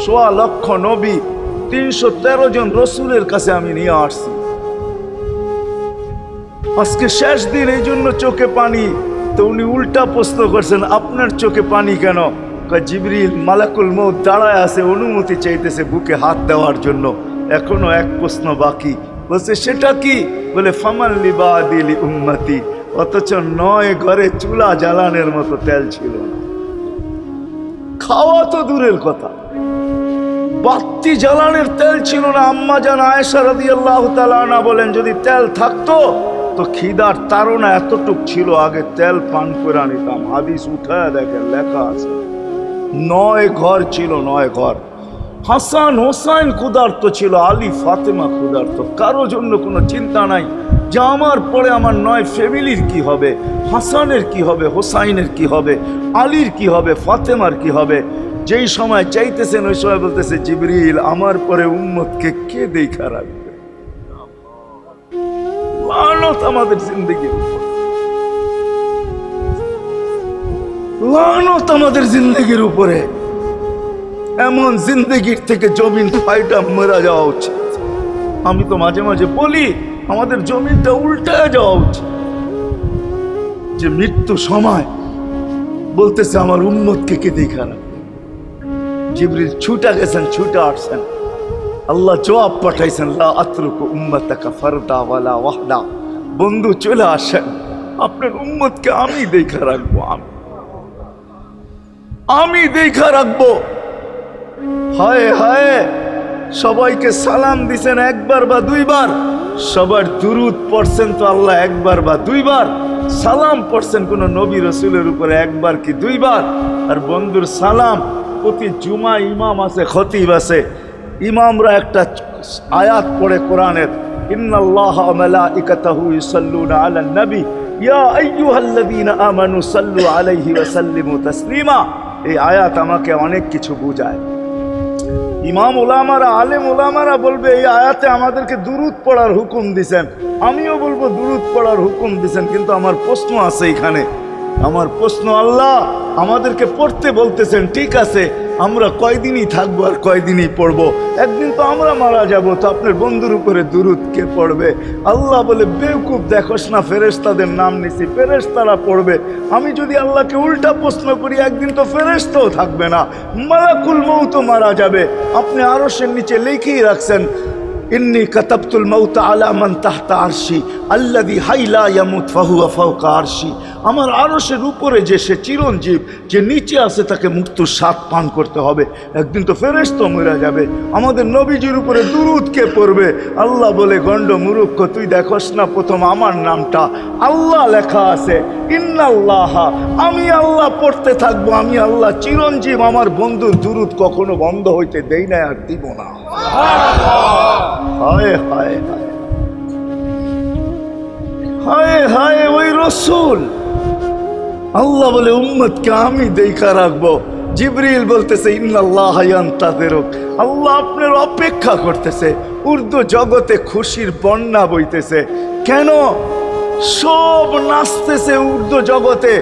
Speaker 1: ১.৫ লক্ষ নবী, ৩১৩ জন রসুলের কাছে আমি নিয়ে আসছি। আজকে শেষ দিন, এই জন্য চোখে পানি। তো উনি উল্টা প্রশ্ন করছেন, আপনার চোখে পানি কেন? জিবরিল মালাকুল মউত দাঁড়ায় আছে, অনুমতি চাইতেছে বুকে হাত দেওয়ার জন্য। এখনো এক প্রশ্ন বাকি। বলছে সেটা কি? বলে ফামাল লিবাদিলি উম্মতি। অথচ ৯ ঘরে চুলা জ্বালানোর মতো তেল ছিল না। খাওয়া তো দূরের কথা, বাতি জ্বালানোর তেল ছিল না। আম্মা জান আয়েশা রাদিয়াল্লাহু তাআলা আনহা বলেন, যদি তেল থাকতো তো খিদার তাড়না এতটুক ছিল, আগে তেল পান করে নিতাম। হাদিস উঠায় দেখেন, লেখা আছে 9 ঘর ছিল, 9 ঘর। হাসান হোসাইন ক্ষুধার্ত ছিল, আলী ফাতেমা ক্ষুধার্ত। কারো জন্য কোনো চিন্তা নাই যে আমার পরে আমার 9 ফ্যামিলির কি হবে, হাসানের কি হবে, হোসাইনের কি হবে, আলীর কি হবে, ফাতেমার কি হবে। যেই সময় চাইতেছেন ওই সময় বলতেছে, জিবরিল আমার পরে উম্মতকে কে দেখা রাখবে। লানত আমাদের জিন্দেগির উপর, লানত আমাদের জিন্দেগির উপরে। এমন জিন্দেগির থেকে জমিন ফাইটা মরা যাওয়া উচিত। আমি তো মাঝে মাঝে বলি আমাদের জমিনটা উল্টায় যাওয়া উচিত, যে মৃত্যু সময় বলতেছে আমার উম্মতকে কে দেখা রাখবে। জিবরিল ছুটা গেছেন, ছুটা আসছেন, আল্লাহ জবাব পাঠাইছেন, লা আতরুকু উম্মাতাকা ফারদা ওয়ালা ওয়াহদা। বন্ধু চলে আসেন, আপনার উম্মতকে আমি দেখা রাখবো, আমি দেখা রাখবো। হায় হায়, সবাইকে সালাম দিছেন একবার বা দুইবার, সবার দুরুদ পড়ছেন তো আল্লাহ একবার বা দুইবার, সালাম পড়ছেন কোন নবী রসুলের উপরে একবার কি দুইবার। আর বন্ধুর সালাম প্রতি জুমা ইমাম আছে, খতিব আছে, ইমামরা একটা আয়াত পড়ে কোরআনের, ইন্নাল্লাহা ওয়া মালাইকাতাহু ইউসাল্লুনা আলান নবী ইয়া আইয়ুহাল্লাযীনা আমানু সাল্লু আলাইহি ওয়া সাল্লিমু তাসলিমা। এই আয়াত আমাকে অনেক কিছু বোঝায়। ইমাম ওলামারা, আলেম ওলামারা বলবে এই আয়াতে আমাদেরকে দুরুদ পড়ার হুকুম দিছেন, আমিও বলবো দুরুদ পড়ার হুকুম দিছেন। কিন্তু আমার প্রশ্ন আছে এখানে, আমার প্রশ্ন, আল্লাহ আমাদেরকে পড়তে বলতেছেন, ঠিক আছে, আমরা কয়দিনই থাকবো আর কয়দিনই পড়বো, একদিন তো আমরা মারা যাব, তো আপনার বন্ধুর উপরে দুরুদ কে পড়বে? আল্লাহ বলে, বেওকুফ, দেখোস না ফেরেশতাদের নাম নিছি, ফেরেশতারা পড়বে। আমি যদি আল্লাহকে উল্টা প্রশ্ন করি, একদিন তো ফেরেশতাও থাকবে না, মালাকুল মউত মারা যাবে। আপনি আরশের নিচে লিখেই রাখছেন, ইন্নী কাতাবতুল মাউত আলা মান তাহতা আরশি আল্লাযী হাইলা ইয়ামুত ফাহুয়া ফাওকা আরশি। আমার আরশের উপরে যে সে চিরঞ্জীব, যে নিচে আছে তাকে মৃত্যুর স্বাদ পান করতে হবে, একদিন তো ফেরেশতা মরে যাবে। আমাদের নবীজির উপরে দুরূদ কে পড়বে? আল্লাহ বলে, গণ্ড মূর্খ, তুই দেখোস না প্রথম আমার নামটা আল্লাহ লেখা আছে, ইন্নাল্লাহা, আমি আল্লাহ পড়তে থাকবো, আমি আল্লাহ চিরঞ্জীব, আমার বন্ধুর দুরূদ কখনো বন্ধ হইতে দেই না, আর দিব না। হায় হায় হায় হায় হায়, ওই রসুল। আল্লাহ বলে, উম্মতকে আমি দেখা রাখবো। জিবরিল বলতেছে, ইন্নাল্লাহা ইয়ান্তাযিরুক, আল্লাহ আপনার অপেক্ষা করতেছে। উর্দু জগতে খুশির বন্যা বইতেছে। কেন? সব নাচতেছে উর্দু জগতে,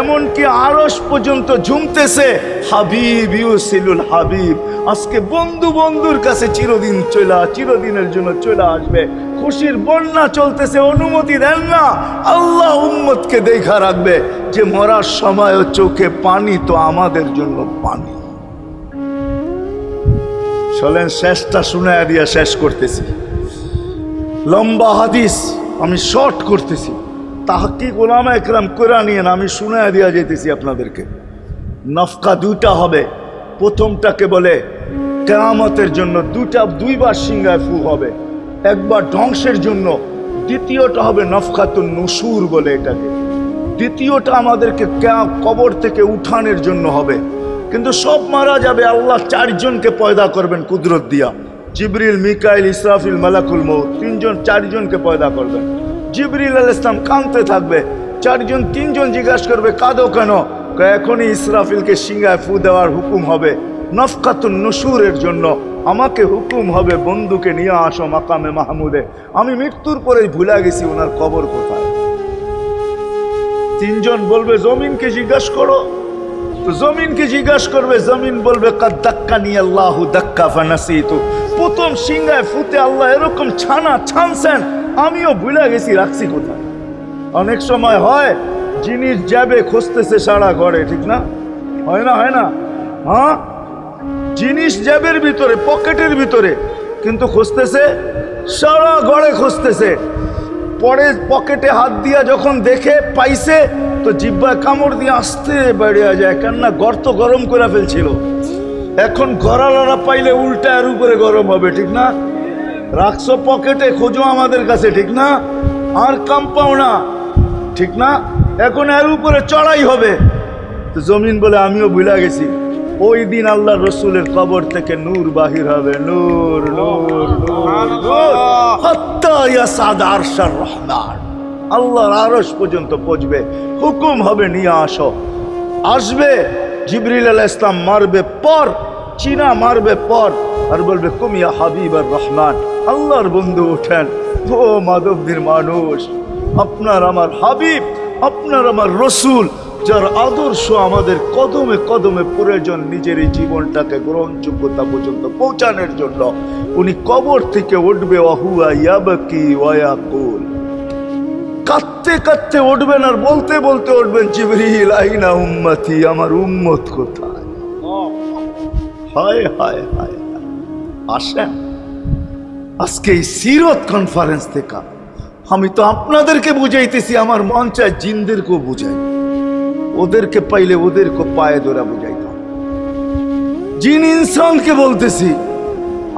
Speaker 1: এমনকি আরশ পর্যন্ত ঝুমতেছে। হাবিব ইউসিলুল হাবিব, আজকে বন্ধু বন্ধুর কাছে চিরদিনের জন্য চলে আসবে। খুশির বন্যা চলতেছে, অনুমতি দেন না। আল্লাহ উম্মতকে দেখা রাখবে, যে মরার সময়ও চোখে পানি তো আমাদের জন্য পানি। চলেন শেষটা শুনায়া দিয়া শেষ করতেছি। লম্বা হাদিস আমি শর্ট করতেছি, তাহকিক উলামা একরাম করে নিয়েন, আমি শুনায়া দিয়া যেতেছি আপনাদেরকে। নফকা দুইটা হবে। প্রথমটাকে বলে কিয়ামতের জন্য, দুইবার সিংহায় ফু হবে, একবার ধ্বংসের জন্য, দ্বিতীয়টা হবে নফকাতুন নুশুর বলে এটাকে। দ্বিতীয়টা আমাদেরকে কবর থেকে উঠানোর জন্য হবে। কিন্তু সব মারা যাবে, আল্লাহ 4 জনকে পয়দা করবেন কুদরত দিয়া, জিবরিল, মিকাইল, ইসরাফিল, মালাকুল মউত, 4 জনকে পয়দা করবেন। জিবরিল আলাইহিস সালাম কাঁদতে থাকবে, 4 জন 3 জন জিজ্ঞাসা করবে, কাঁদো কেন? এখনই ইসরাফিলকে সিংহায় ফু দেওয়ার হুকুম হবে নফকাতুন নুশুরের জন্য। আমাকে হুকুম হবে, বন্ধুকে নিয়ে আসো মাকামে মাহমুদে। আমি মৃত্যুর পরে ভুলে গেছি ওনার কবর কোথায়। 3 জন বলবে, জমিনকে জিজ্ঞাসা করো। তো জমিনকে জিজ্ঞাসা করবে, জমিন বলবে, কাদ দাক্কানি আল্লাহু দাক্কা ফানাসিতু। প্রথম সিংহায় ফুতে আল্লাহ এরকম ছানছেন, আমিও ভুলে গেছি রাখছি কোথায়। অনেক সময় হয় জিনিস যাবে খুঁজতেছে সারা ঘরে, ঠিক না? হয় না? হয় না? হ্যাঁ, জিনিস জ্যাবের ভিতরে, পকেটের ভিতরে, কিন্তু খুঁজতেছে সারা ঘরে খুঁজতেছে। পরে পকেটে হাত দিয়া যখন দেখে পাইছে, তো জিহ্বায় কামড় দিয়ে আস্তে বেরিয়ে যায়, কেননা গর্ত গরম করে ফেলছিল। এখন গড়ালড়া পাইলে উল্টা এর উপরে গরম হবে, ঠিক না? রাখছো পকেটে, খোঁজো আমাদের কাছে, ঠিক না? আর কাম পাও না, ঠিক না? এখন এর উপরে চড়াই হবে। তো জমিন বলে আমিও ভুলে গেছি, ওই দিন আল্লাহ রসুলের কবর থেকে নূর বাহির হবে, নূর নূর নূর নূর, হাত্তা ইয়াসাদ আরশার রহমান, আল্লাহর আরশ পর্যন্ত পৌঁছবে। হুকুম হবে নিয়ে আসো। আসবে জিবরিল আলাইহিস সালাম, মারবে পর, চিনা মারবে পর, আর বলবে কুমিয়া হাবিব আর রহমান, আল্লাহর বন্ধু ওঠেন। ও মাধবদীর মানুষ, আপনার আমার হাবিব, আপনার আমার রসুল, যার আদর্শ আমাদের কদমে কদমে প্রয়োজন নিজের এই জীবনটাকে গ্রহণযোগ্যতা পর্যন্ত পৌঁছানোর জন্য, উনি কবর থেকে উঠবে, ওয়াহুয়া ইয়াবকি ওয়া ইয়াকুল, কাঁদতে কাঁদতে উঠবেন আর বলতে বলতে উঠবেন, জিবরিল আইনা উম্মতি, আমার উম্মত কোথায়? হায় হায় হায়। আসেন আজকে এই সিরত কনফারেন্স থেকে আমি তো আপনাদেরকে বুঝাইতেছি, আমার মন চায় জিনদেরকেও বুঝাই, ওদেরকে পাইলে ওদেরকে পায়ে ধরা বুঝাইতাম। জিন ইনসানকে বলতেছি,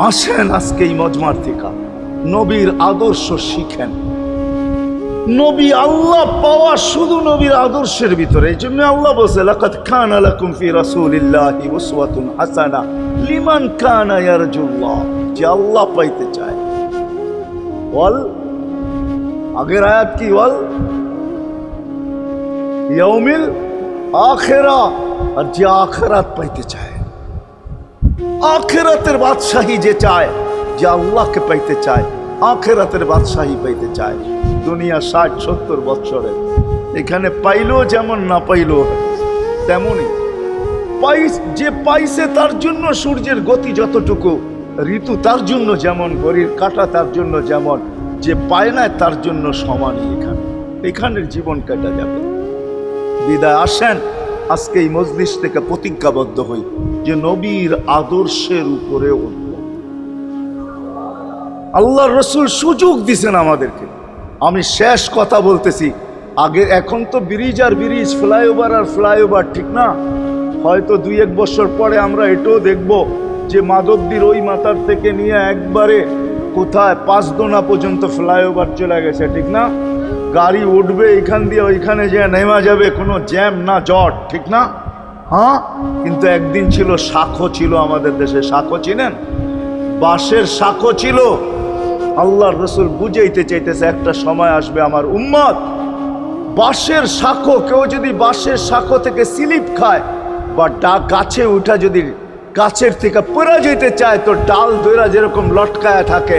Speaker 1: আসেন আজকে এই মজমার থেকে নবীর আদর্শ শিখেন। নবী আল্লাহ পাওয়া শুধু নবীর আদর্শের ভিতরে। এই জন্য আল্লাহ বলছে, লাকাদ কানা লাকুম ফি রাসূলিল্লাহি উসওয়াতুন হাসানাহ লিমান কানা ইয়ারজুল্লাহ, যে আল্লাহ পাইতে চায়। ওয়াল আগের আয়াত কি? ওয়াল ইয়াউমিল আখিরা, আর যে আখিরাত পাইতে চায়, আখিরাতের বাদশাহী যে চায়, যে আল্লাহকে পাইতে চায়, আখিরাতের বাদশাহী পাইতে চায়। দুনিয়া 60-70 বছরের, এখানে পাইলো যেমন, না পাইলো তেমনই। যে পাইছে তার জন্য সূর্যের গতি যতটুকু, ঋতু তার জন্য যেমন, ঘড়ির কাঁটা তার জন্য যেমন, যে পায় না তার জন্য সমানই। এখানের জীবন কাটা যাবে। বিদায় আসেন আজকে এই মজলিস থেকে প্রতিজ্ঞাবদ্ধ হই যে নবীর আদর্শের উপরে উঠব। আল্লাহর রসুল সুযোগ দিছেন আমাদেরকে। আমি শেষ কথা বলতেছি, আগে এখন তো ব্রিজ আর ব্রিজ, ফ্লাইওভার আর ফ্লাইওভার, ঠিক না? হয়তো 2-1 বছর পরে আমরা এটাও দেখব যে মাধবদীর ওই মাথার থেকে নিয়ে একবারে কোথায় পাঁচদোনা পর্যন্ত ফ্লাইওভার চলে গেছে, ঠিক না? গাড়ি উঠবে এখান দিয়ে ওইখানে যে নেমা যাবে, কোনো জ্যাম না জট, ঠিক না? হ্যাঁ, কিন্তু একদিন ছিল শাখো, ছিল আমাদের দেশে শাখো, চিনেন? বাঁশের শাখো ছিল। আল্লাহর রসুল বুঝাইতে চাইতেছে, একটা সময় আসবে আমার উম্মত বাঁশের শাখো, কেউ যদি বাঁশের শাখো থেকে স্লিপ খায় বা গাছে উঠা যদি গাছের থেকে পড়ে যেতে চায়, তো ডাল ধরা যেরকম লটকায়া থাকে,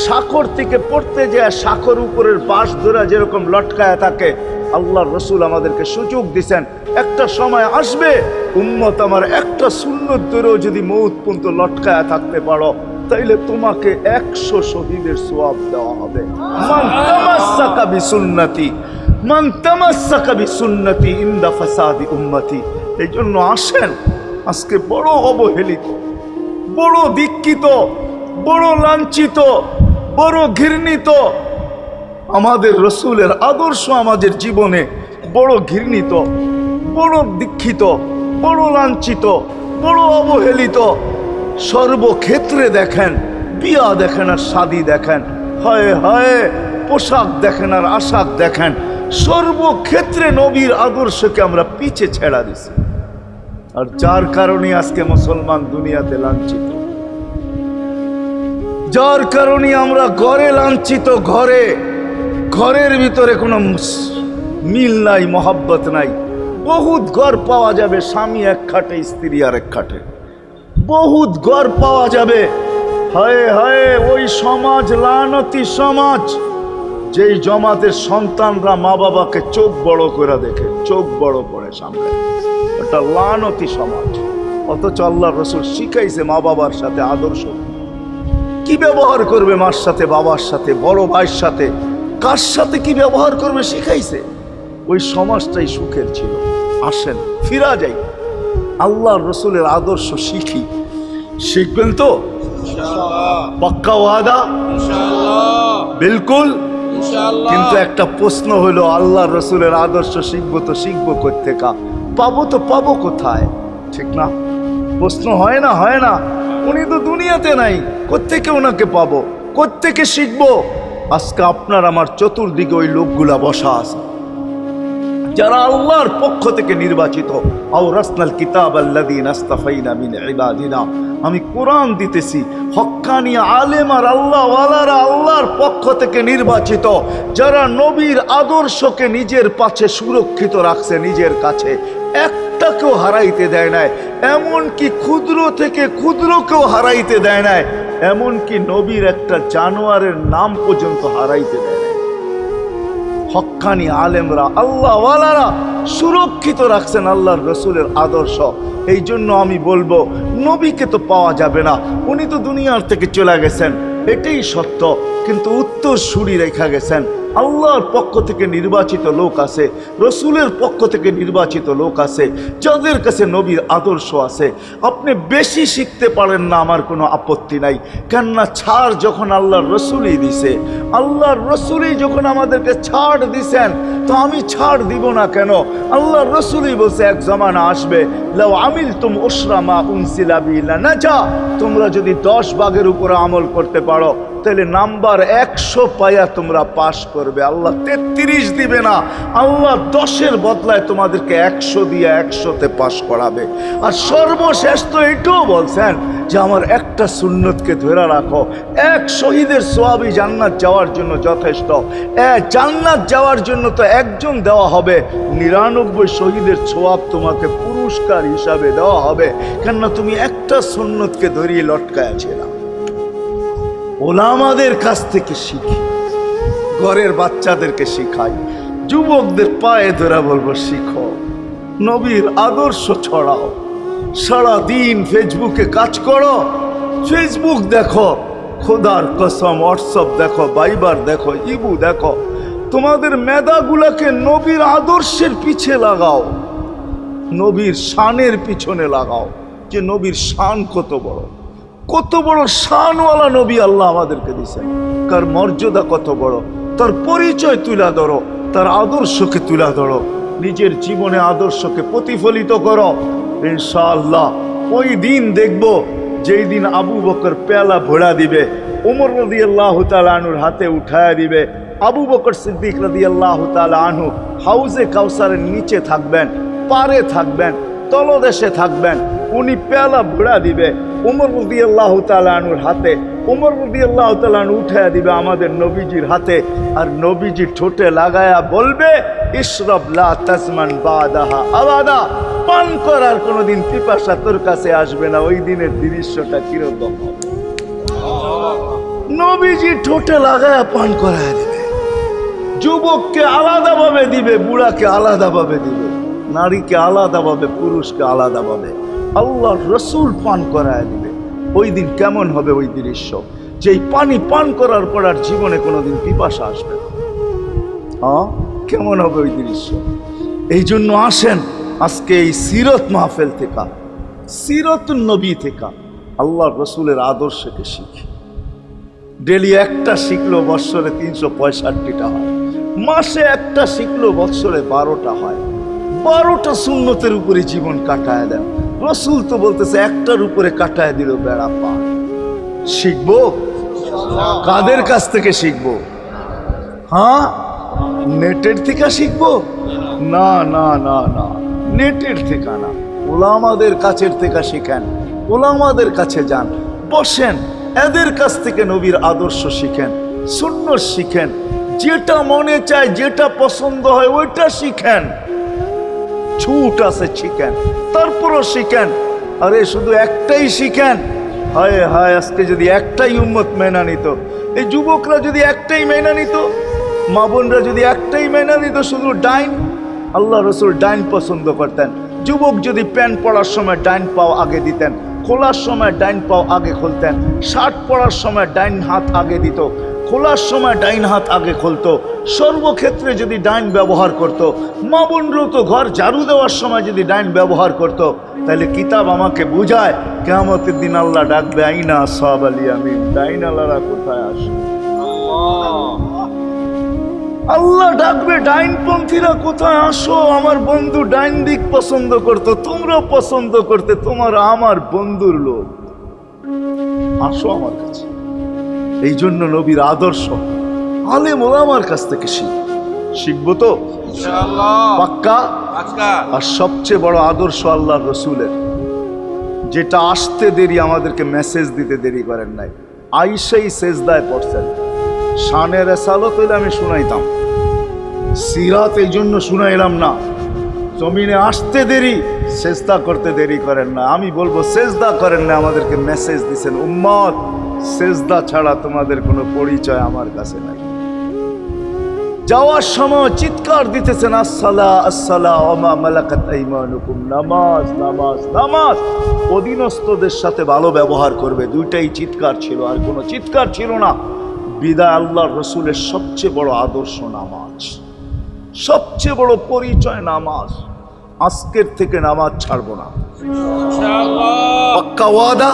Speaker 1: শাখর থেকে পড়তে যায় শাখর উপরের বাঁশ ধরা যেরকম লটকায়া থাকে। আল্লাহর রসুল আমাদেরকে সুযোগ দিছেন, একটা সময় আসবে উম্মত আমার একটা সুন্নত ধরেও যদি মউত পর্যন্ত লটকায়া থাকতে পারো, তাইলে তোমাকে 100 শহীদের সওয়াব দেওয়া হবে। মান তামাসসাকা বিসুন্নতি, মান তামাসসাকা বিসুন্নতি ইনদা ফাসাদি উম্মতি। এই জন্য আসেন, আজকে বড় অবহেলিত, বড় দীক্ষিত, বড় লাঞ্ছিত, বড় ঘৃণিত আমাদের রসুলের আদর্শ আমাদের জীবনে, বড় ঘৃণিত, বড় দীক্ষিত, বড় লাঞ্ছিত, বড় অবহেলিত। সর্বক্ষেত্রে দেখেন, বিয়া দেখেন আর শাদী দেখেন, হায় হায় পোশাক দেখেন আর আশাক দেখেন, সর্বক্ষেত্রে নবীর আদর্শকে আমরা পিছে ছেড়া দিছি। আর যার কারণে আজকে মুসলমান দুনিয়াতে লাঞ্ছিত, যার কারণে আমরা ঘরে লাঞ্ছিত, ঘরের ভিতরে কোনো মিল নাই, মহব্বত নাই। বহুত ঘর পাওয়া যাবে স্বামী এক খাটে, স্ত্রী আর এক খাটে, বহুত ঘর পাওয়া যাবে। হায় হায় ওই সমাজ লানতি সমাজ, যেই জমাতের সন্তানরা মা বাবাকে চোখ বড় করে দেখে, চোখ বড় করে সামনে, এটা লানতি সমাজ। অথচ আল্লাহর রসুল শিখাইছে মা বাবার সাথে আদর্শ, কি ব্যবহার করবে মার সাথে, বাবার সাথে, বড় ভাইয়ের সাথে, কার সাথে কি ব্যবহার করবে শিখাইছে। ওই সমাজটাই সুখের ছিল। আসেন ফিরা যাই, আল্লাহর রসুলের আদর্শ শিখি। শিখবেন তো পাক্কা ওয়াদা? বিলকুল। কিন্তু একটা প্রশ্ন হলো, আল্লাহর রসুলের আদর্শ শিখবো তো শিখবো কোত্থেকা, পাবো তো পাবো কোথায়, ঠিক না? প্রশ্ন হয় না? হয় না? উনি তো দুনিয়াতে নাই, কোত্থেকে ওনাকে পাবো, কোত্থেকে শিখবো? আজকে আপনার আমার চতুর্দিকে ওই লোকগুলা বসা আছে যারা আল্লাহর পক্ষ থেকে নির্বাচিত। আওরাসনাল কিতাব আল্লাযীনা ইসতাফাইনা মিন ইবাদিনা। আমি কোরআন দিতেছি, হক্কানি আলেম আর আল্লাহ ওয়ালারা আল্লাহর পক্ষ থেকে নির্বাচিত, যারা নবীর আদর্শকে নিজের পাশে সুরক্ষিত রাখছে, নিজের কাছে একটাকেও হারাইতে দেয় নাই, এমনকি ক্ষুদ্র থেকে ক্ষুদ্রকেও হারাইতে দেয় নাই, এমনকি নবীর একটা জানোয়ারের নাম পর্যন্ত হারাইতে দেয় নাই। হক্কানি আলেমরা আল্লাহ ওয়ালারা সুরক্ষিত রাখছেন আল্লাহর রসুলের আদর্শ। এই জন্য আমি বলবো, নবীকে তো পাওয়া যাবে না, উনি তো দুনিয়ার থেকে চলে গেছেন, এটাই সত্য, কিন্তু উত্তর সুরি রেখা গেছেন। আল্লাহর পক্ষ থেকে নির্বাচিত লোক আছে, রসুলের পক্ষ থেকে নির্বাচিত লোক আছে, যাদের কাছে নবীর আদর্শ আছে। আপনি বেশি শিখতে পারেন না, আমার কোনো আপত্তি নাই, কেননা ছাড় যখন আল্লাহর রসুলই দিছে, আল্লাহর রসুলই যখন আমাদেরকে ছাড় দিছেন, তো আমি ছাড় দিব না কেন? আল্লাহর রসুলই বলছে এক জমানা আসবে, লাউ আমিলতুম উশরা মা উনসিলা বিহি লানাজা, তোমরা যদি 10 ভাগের উপরে আমল করতে পারো তাহলে নাম্বার 100 পাইয়া তোমরা পাশ করবে। আল্লাহ 33 দিবে না, আল্লাহ 10-এর বদলায় তোমাদেরকে 100 দিয়ে 100-তে পাশ করাবে। আর সর্বশেষ তো এটাও বলছেন যে আমার একটা সুন্নতকে ধরে রাখো, এক শহীদের সোয়াবই জান্নাত যাওয়ার জন্য যথেষ্ট। জান্নাত যাওয়ার জন্য তো একজন দেওয়া হবে, 99 শহীদের সোয়াব তোমাকে পুরস্কার হিসাবে দেওয়া হবে, কেননা তুমি একটা সুন্নতকে ধরিয়ে লটকায় ছিল। ওলামাদের কাছ থেকে শিখি, ঘরের বাচ্চাদেরকে শিখাই, যুবকদের পায়ে ধরে বলবো শিখো, নবীর আদর্শ ছড়াও। সারাদিন ফেসবুকে কাজ করো, ফেসবুক দেখো, খোদার কসম হোয়াটসঅ্যাপ দেখো, ভাইবার দেখো, ইবু দেখো, তোমাদের মেধাগুলাকে নবীর আদর্শের পিছে লাগাও, নবীর শানের পিছনে লাগাও, যে নবীর শান কত বড়, কত বড় শানওয়ালা নবী আল্লাহ আমাদেরকে দিয়েছেন, তার মর্যাদা কত বড়, তার পরিচয় তুলে ধরো, তার আদর্শকে তুলে ধরো, নিজের জীবনে আদর্শকে প্রতিফলিত করো। ইনশাআল্লাহ ওই দিন দেখব, যেই দিন আবু বকর পেয়ালা ভরা দিবে, ওমর রাদিয়াল্লাহু তাআলা আনহুর হাতে উঠায়া দিবে, আবু বকর সিদ্দিক রাদিয়াল্লাহু তাআলা আনহু হাউজে কাউসারের নিচে থাকবেন, পারে থাকবেন, তলদেশে থাকবেন, উনি পেয়ালা ভরা দিবে ওমর রাদিয়াল্লাহু তাআলা আনহুর হাতে, ওমর রাদিয়াল্লাহু তাআলা আনহু উঠায়া দিবে আমাদের নবীজির হাতে, আর নবীজি ঠোঁটে লাগায়া বলবে, ইশরাব লা তাজমান বাদাহা আবাদা, পান করার কোনোদিন পিপাসা তোর কাছে আসবে না। ওই দিনের দৃশ্যটা কিরকম হবে? নবীজি ঠোঁটে লাগায়া পান করায়া দিবে, যুবককে আলাদাভাবে দিবে, বুড়াকে আলাদাভাবে দিবে, নারীকে আলাদাভাবে, পুরুষকে আলাদাভাবে, আল্লাহ রসুল পান করায় দিবে। ওই দিন কেমন হবে ওই দৃশ্য? যেই পানি পান করার পর আর জীবনে কোনোদিন পিপাসা আসবে না। হ্যাঁ, কেমন হবে ওই দৃশ্য? এই জন্য আসেন আজকে এই সিরত মাহফিল থেকে, সিরতুন নবী থেকে আল্লাহ রসুলের আদর্শকে শিখি। ডেলি একটা শিখলো বৎসরে 365টা হয়, মাসে একটা শিখলো বৎসরে 12টা হয়। 12টা সুন্নতের উপরে জীবন কাটায় দেন। রসুল তো বলতেছে একটার উপরে কাটায় দিল বেড়া পার। শিখবো কাদের কাছ থেকে শিখবো? হ্যাঁ, নেটের থেকে শিখবো? না না না না, নেটের থেকে না, ওলামাদের কাছের থেকে শিখেন, ওলামাদের কাছে যান, বসেন, এদের কাছ থেকে নবীর আদর্শ শিখেন, সুন্নত শিখেন, যেটা মনে চায়, যেটা পছন্দ হয় ওইটা শিখেন। ছুট আছে শিখেন, তারপরও শিখেন। আরে শুধু একটাই শিখেন, হায় হায়, আজকে যদি একটাই উম্মত মেনা নিত, এই যুবকরা যদি একটাই মেনা নিত, মা বোনরা যদি একটাই মেনা নিত, শুধু ডাইন, আল্লাহ রসুল ডাইন পছন্দ করতেন। যুবক যদি প্যান্ট পরার সময় ডাইন পাও আগে দিতেন, খোলার সময় ডাইন পাও আগে খুলতেন, শার্ট পরার সময় ডাইন হাত আগে দিত, খোলার সময় ডাইন হাত আগে খুলতো, সর্বক্ষেত্রে যদি ডাইন ব্যবহার করত। মা বোনরাও তো ঘর ঝাড়ু দেওয়ার সময় যদি ডাইন ব্যবহার করত, তাহলে কিতাব আমাকে বুঝায় কিয়ামতের দিন আল্লাহ ডাকবে, আইনা আসহাবাল ইয়ামিন, ডাইন আল্লাহরা কোথায় আসে? আল্লাহ ডাকবে ডাইনপন্থীরা কোথায় আসো, আমার বন্ধু ডাইন দিক পছন্দ করতো, তোমরা পছন্দ করতে, তোমার আমার বন্ধুর লোক, আসো আমার কাছে। এই জন্য নবীর আদর্শ আলেম ওলামার কাছ থেকে শিখবো তো পাক্কা। আর সবচেয়ে বড় আদর্শ আল্লাহ রসুলের, যেটা আসতে দেরি, আমাদেরকে মেসেজ দিতে দেরি করেন নাই। আইসাই সেজদায় পড়ছেন, শানের রেসালত হইলে আমি শুনাইতাম, সিরাত এই জন্য শুনাইলাম না। জমিনে আসতে দেরি, সেজদা করতে দেরি করেন না। আমি বলবো সেজদা করেন না, আমাদেরকে মেসেজ দিছেন, উম্মত সেজদা ছাড়া তোমাদের কোনো পরিচয় আমার কাছে নাই। যাওয়ার সময় চিৎকার দিতেছেন, আসসালা আসসালা ওমা মালাকাত আইমানুকুম, নামাজ নামাজ নামাজ, অধীনস্থদের সাথে ভালো ব্যবহার করবে, দুইটাই চিৎকার ছিল, আর কোনো চিৎকার ছিল না। বিদায় আল্লাহর রসুলের সবচেয়ে বড় আদর্শ নামাজ, সবচেয়ে বড় পরিচয় নামাজ। আজকের থেকে নামাজ ছাড়বো না, পাক্কা ওয়াদা,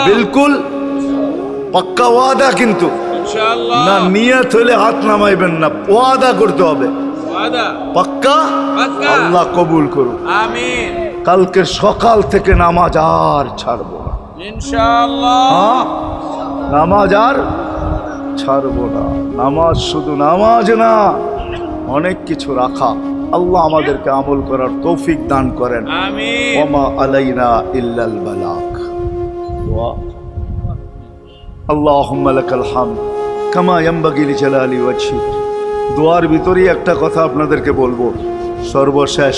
Speaker 1: বিলকুল পাক্কা ওয়াদা। কিন্তু না নিয়ত হলে হাত নামাইবেন না, ওয়াদা করতে হবে, পাক্কা। আল্লাহ কবুল করুন, আমিন। কালকে সকাল থেকে নামাজ আর ছাড়বো না ইনশাআল্লাহ, নামাজ আর ছাড়বো না। নামাজ শুধু নামাজ না, অনেক কিছু রাখা। আল্লাহ আমাদেরকে আমল করার তৌফিক দান করেন, আমিন। ওমা আলাইনা ইল্লাল বালাগ। আল্লাহুম্মা লাকাল হামদ কামা ইয়ানবাগি লিজালালি ওয়াজহিক। দোয়ার ভিতরেই একটা কথা আপনাদেরকে বলবো, সর্বশেষ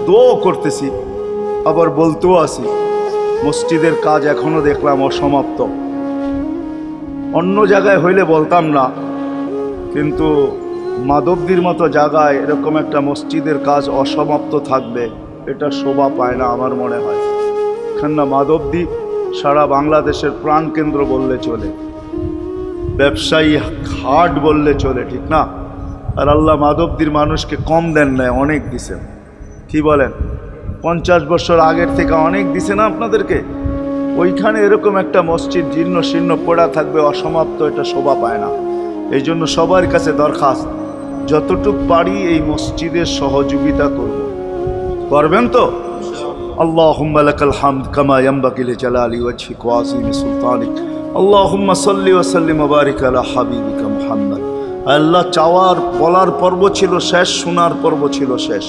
Speaker 1: দোয়া করতেছি, আবার বলতেও আছি, মসজিদের কাজ এখনো দেখলাম অসমাপ্ত। অন্য জায়গায় হইলে বলতাম না, কিন্তু মাধবদীর মতো জায়গায় এরকম একটা মসজিদের কাজ অসমাপ্ত থাকবে, এটা শোভা পায় না আমার মনে হয়। কেননা মাধবদী সারা বাংলাদেশের প্রাণকেন্দ্র বললে চলে, ব্যবসায়ী হাট বললে চলে, ঠিক না? আর আল্লাহ মাধবদীর মানুষকে কম দেন না, অনেক দিছেন। কি বলেন? 50 বছর আগের থেকে অনেক দিছে না আপনাদেরকে? ওইখানে এরকম একটা মসজিদ জীর্ণ শীর্ণ পড়া থাকবে অসমাপ্ত, এটা শোভা পায় না। এই জন্য সবার কাছে দরখাস্ত, যতটুক পারি এই মসজিদের সহযোগিতা করব, করবেন তো? আল্লাহুম্মা লাকাল হামদ কামা ইয়ানবাগি লিজালালি ওয়াজহিক ওয়া আযীমি সুলতানিক। আল্লাহুম্মা সাল্লি ওয়া সাল্লিম ওয়া বারিক আলা হাবিবিকা মুহাম্মদ। আল্লাহ, চাওয়ার বলার পর্ব ছিল শেষ, শোনার পর্ব ছিল শেষ,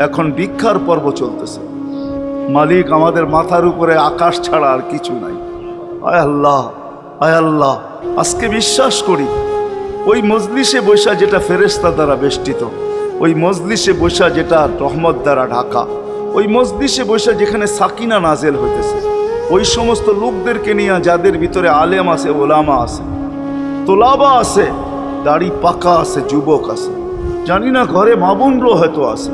Speaker 1: এখন ভিক্ষার পর্ব চলতেছে। মালিক, আমাদের মাথার উপরে আকাশ ছাড়া আর কিছু নাই। আয় আল্লাহ, আয় আল্লাহ, আজকে বিশ্বাস করি ওই মজলিসে বৈশা যেটা ফেরেশতা দ্বারা বেষ্টিত, ওই মজলিসে বৈশা যেটা রহমত দ্বারা ঢাকা, ওই মজলিসে বৈশা যেখানে সাকিনা নাজেল হইতেছে, ওই সমস্ত লোকদেরকে নিয়ে যাদের ভিতরে আলেম আছে, ওলামা আছে, তোলাবা আছে, দাড়ি পাকা আছে, যুবক আছে, জানি না ঘরে মাবুনরও হয়তো আছে,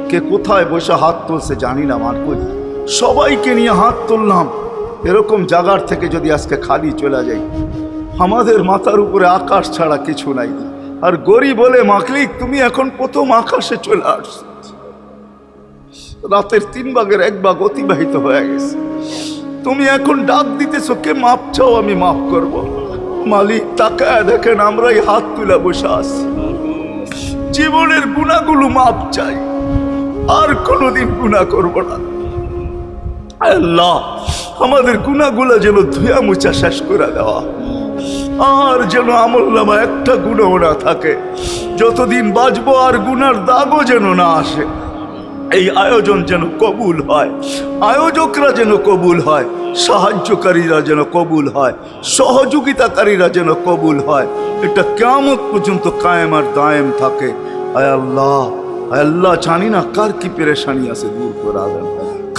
Speaker 1: কে কোথায় বৈশা হাত তুলছে জানি না, মান কই সবাইকে নিয়ে হাত তুললাম। এরকম জায়গার থেকে যদি আজকে খালি চলে যাই, আমাদের মাথার উপরে আকাশ ছাড়া কিছু নাই। আর গরিব বলে, মালিক তুমি এখন প্রথম আকাশে চলে আসছো, রাতের 3 ভাগের 1 ভাগ অতিবাহিত হয়ে গেছে, তুমি এখন ডাক দিতেছো, কে মাপ চাও আমি মাফ করব। মালিক তাকায় দেখেন আমরাই হাত তুলে বসে আছি, জীবনের গুনাহগুলো মাপ চাই, আর কোনোদিন গুনাহ করব না। আল্লাহ, আমাদের গুনাহগুলো যেন ধুয়া মুছা শেষ করে দেওয়া, আর যেন আমলনামা একটা গুনাহ না থাকে, যতদিন বাঁচবো আর গুনার দাগও যেন না আসে। এই আয়োজন যেন কবুল হয়, আয়োজকরা যেন কবুল হয়, সাহায্যকারীরা যেন কবুল হয়, সহযোগিতাকারীরা যেন কবুল হয়, এটা কিয়ামত পর্যন্ত কায়েম আর দায়েম থাকে। আয় আল্লাহ, আয় আল্লাহ, জানি না কার কি পেরেশানি আছে, দূর করে দেন,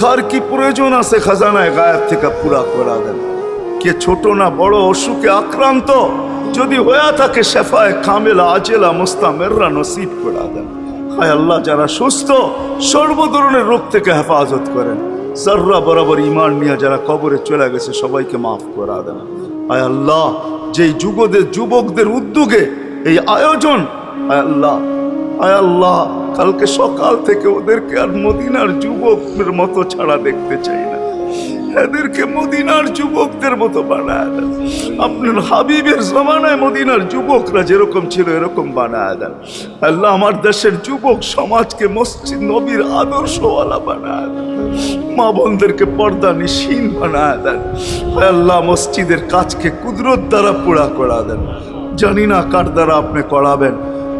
Speaker 1: কার কি প্রয়োজন আছে খাজানায় গায়েব থেকে পুরা করে দেন। কে ছোট না বড় অসুখে আক্রান্ত যদি হয়ে থাকে, শেফায়ে কামেলা আজেলা মুস্তামেররা নসিব করে দেন। হায় আল্লাহ, যারা সুস্থ সর্ব ধরনের রোগ থেকে হেফাজত করেন। জর্রা বরাবর ঈমান নিয়ে যারা কবরে চলে গেছে, সবাইকে মাফ করে দেন। হায় আল্লাহ, যেই যুবকদের উদ্যোগে এই আয়োজন, হায় আল্লাহ, হায় আল্লাহ, কালকে সকাল থেকে ওদেরকে আর মদিনার যুবকের মতো ছাড়া দেখতে চাই না। এদেরকে মদিনার যুবকদের মতো বানায় দেন। আপনার হাবিবের জমানায় মদিনার যুবকরা যেরকম ছিল এরকম বানায় দেন। আল্লাহ আমার দেশের যুবক সমাজকে মসজিদ নবীর আদর্শওয়ালা বানায় দেন। মা বোনদেরকে পর্দা নিশীন বানায় দেন। আল্লাহ মসজিদের কাজকে কুদরত দ্বারা পুরা করা দেন। জানি না কার দ্বারা আপনি করাবেন,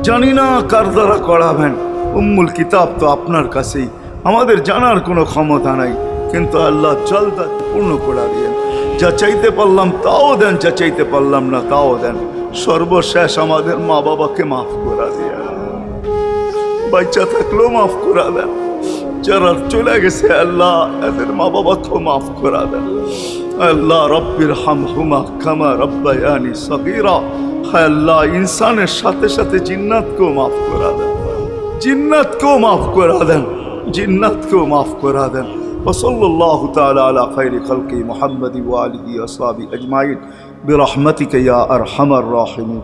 Speaker 1: জানি না কার দ্বারা করাবেন। উম্মুল কিতাব তো আপনার কাছেই, আমাদের জানার কোনো ক্ষমতা নাই। কিন্তু আল্লাহ জলদা পূর্ণ করে দিয়েন। যা চাইতে পারলাম তাও দেন, যা চাইতে পারলাম না তাও দেন। সর্বশেষ আমাদের মা বাবাকে মাফ করে দিয়ে, বাচ্চা থাকলেও মাফ করে দেন। যারা চলে গেছে আল্লাহ এদের মা বাবাকেও মাফ করে দেন। আল্লাহ রব্বির হামহুমা কামা রব্বায়ানি সগীরা। আল্লাহ ইনসানের সাথে সাথে জিন্নাতকেও মাফ করে দেন, জিন্নাতকেও মাফ করে দেন, জিন্নাতকেও মাফ করে দেন। ওসল্লাল্লাহু তাআলা আলা খায়রি খালকি মুহাম্মাদি ওয়া আলিহি ওয়া আসহাবিহি আজমাইন বিরহমাতিকা ইয়া আরহামার রাহিমিন।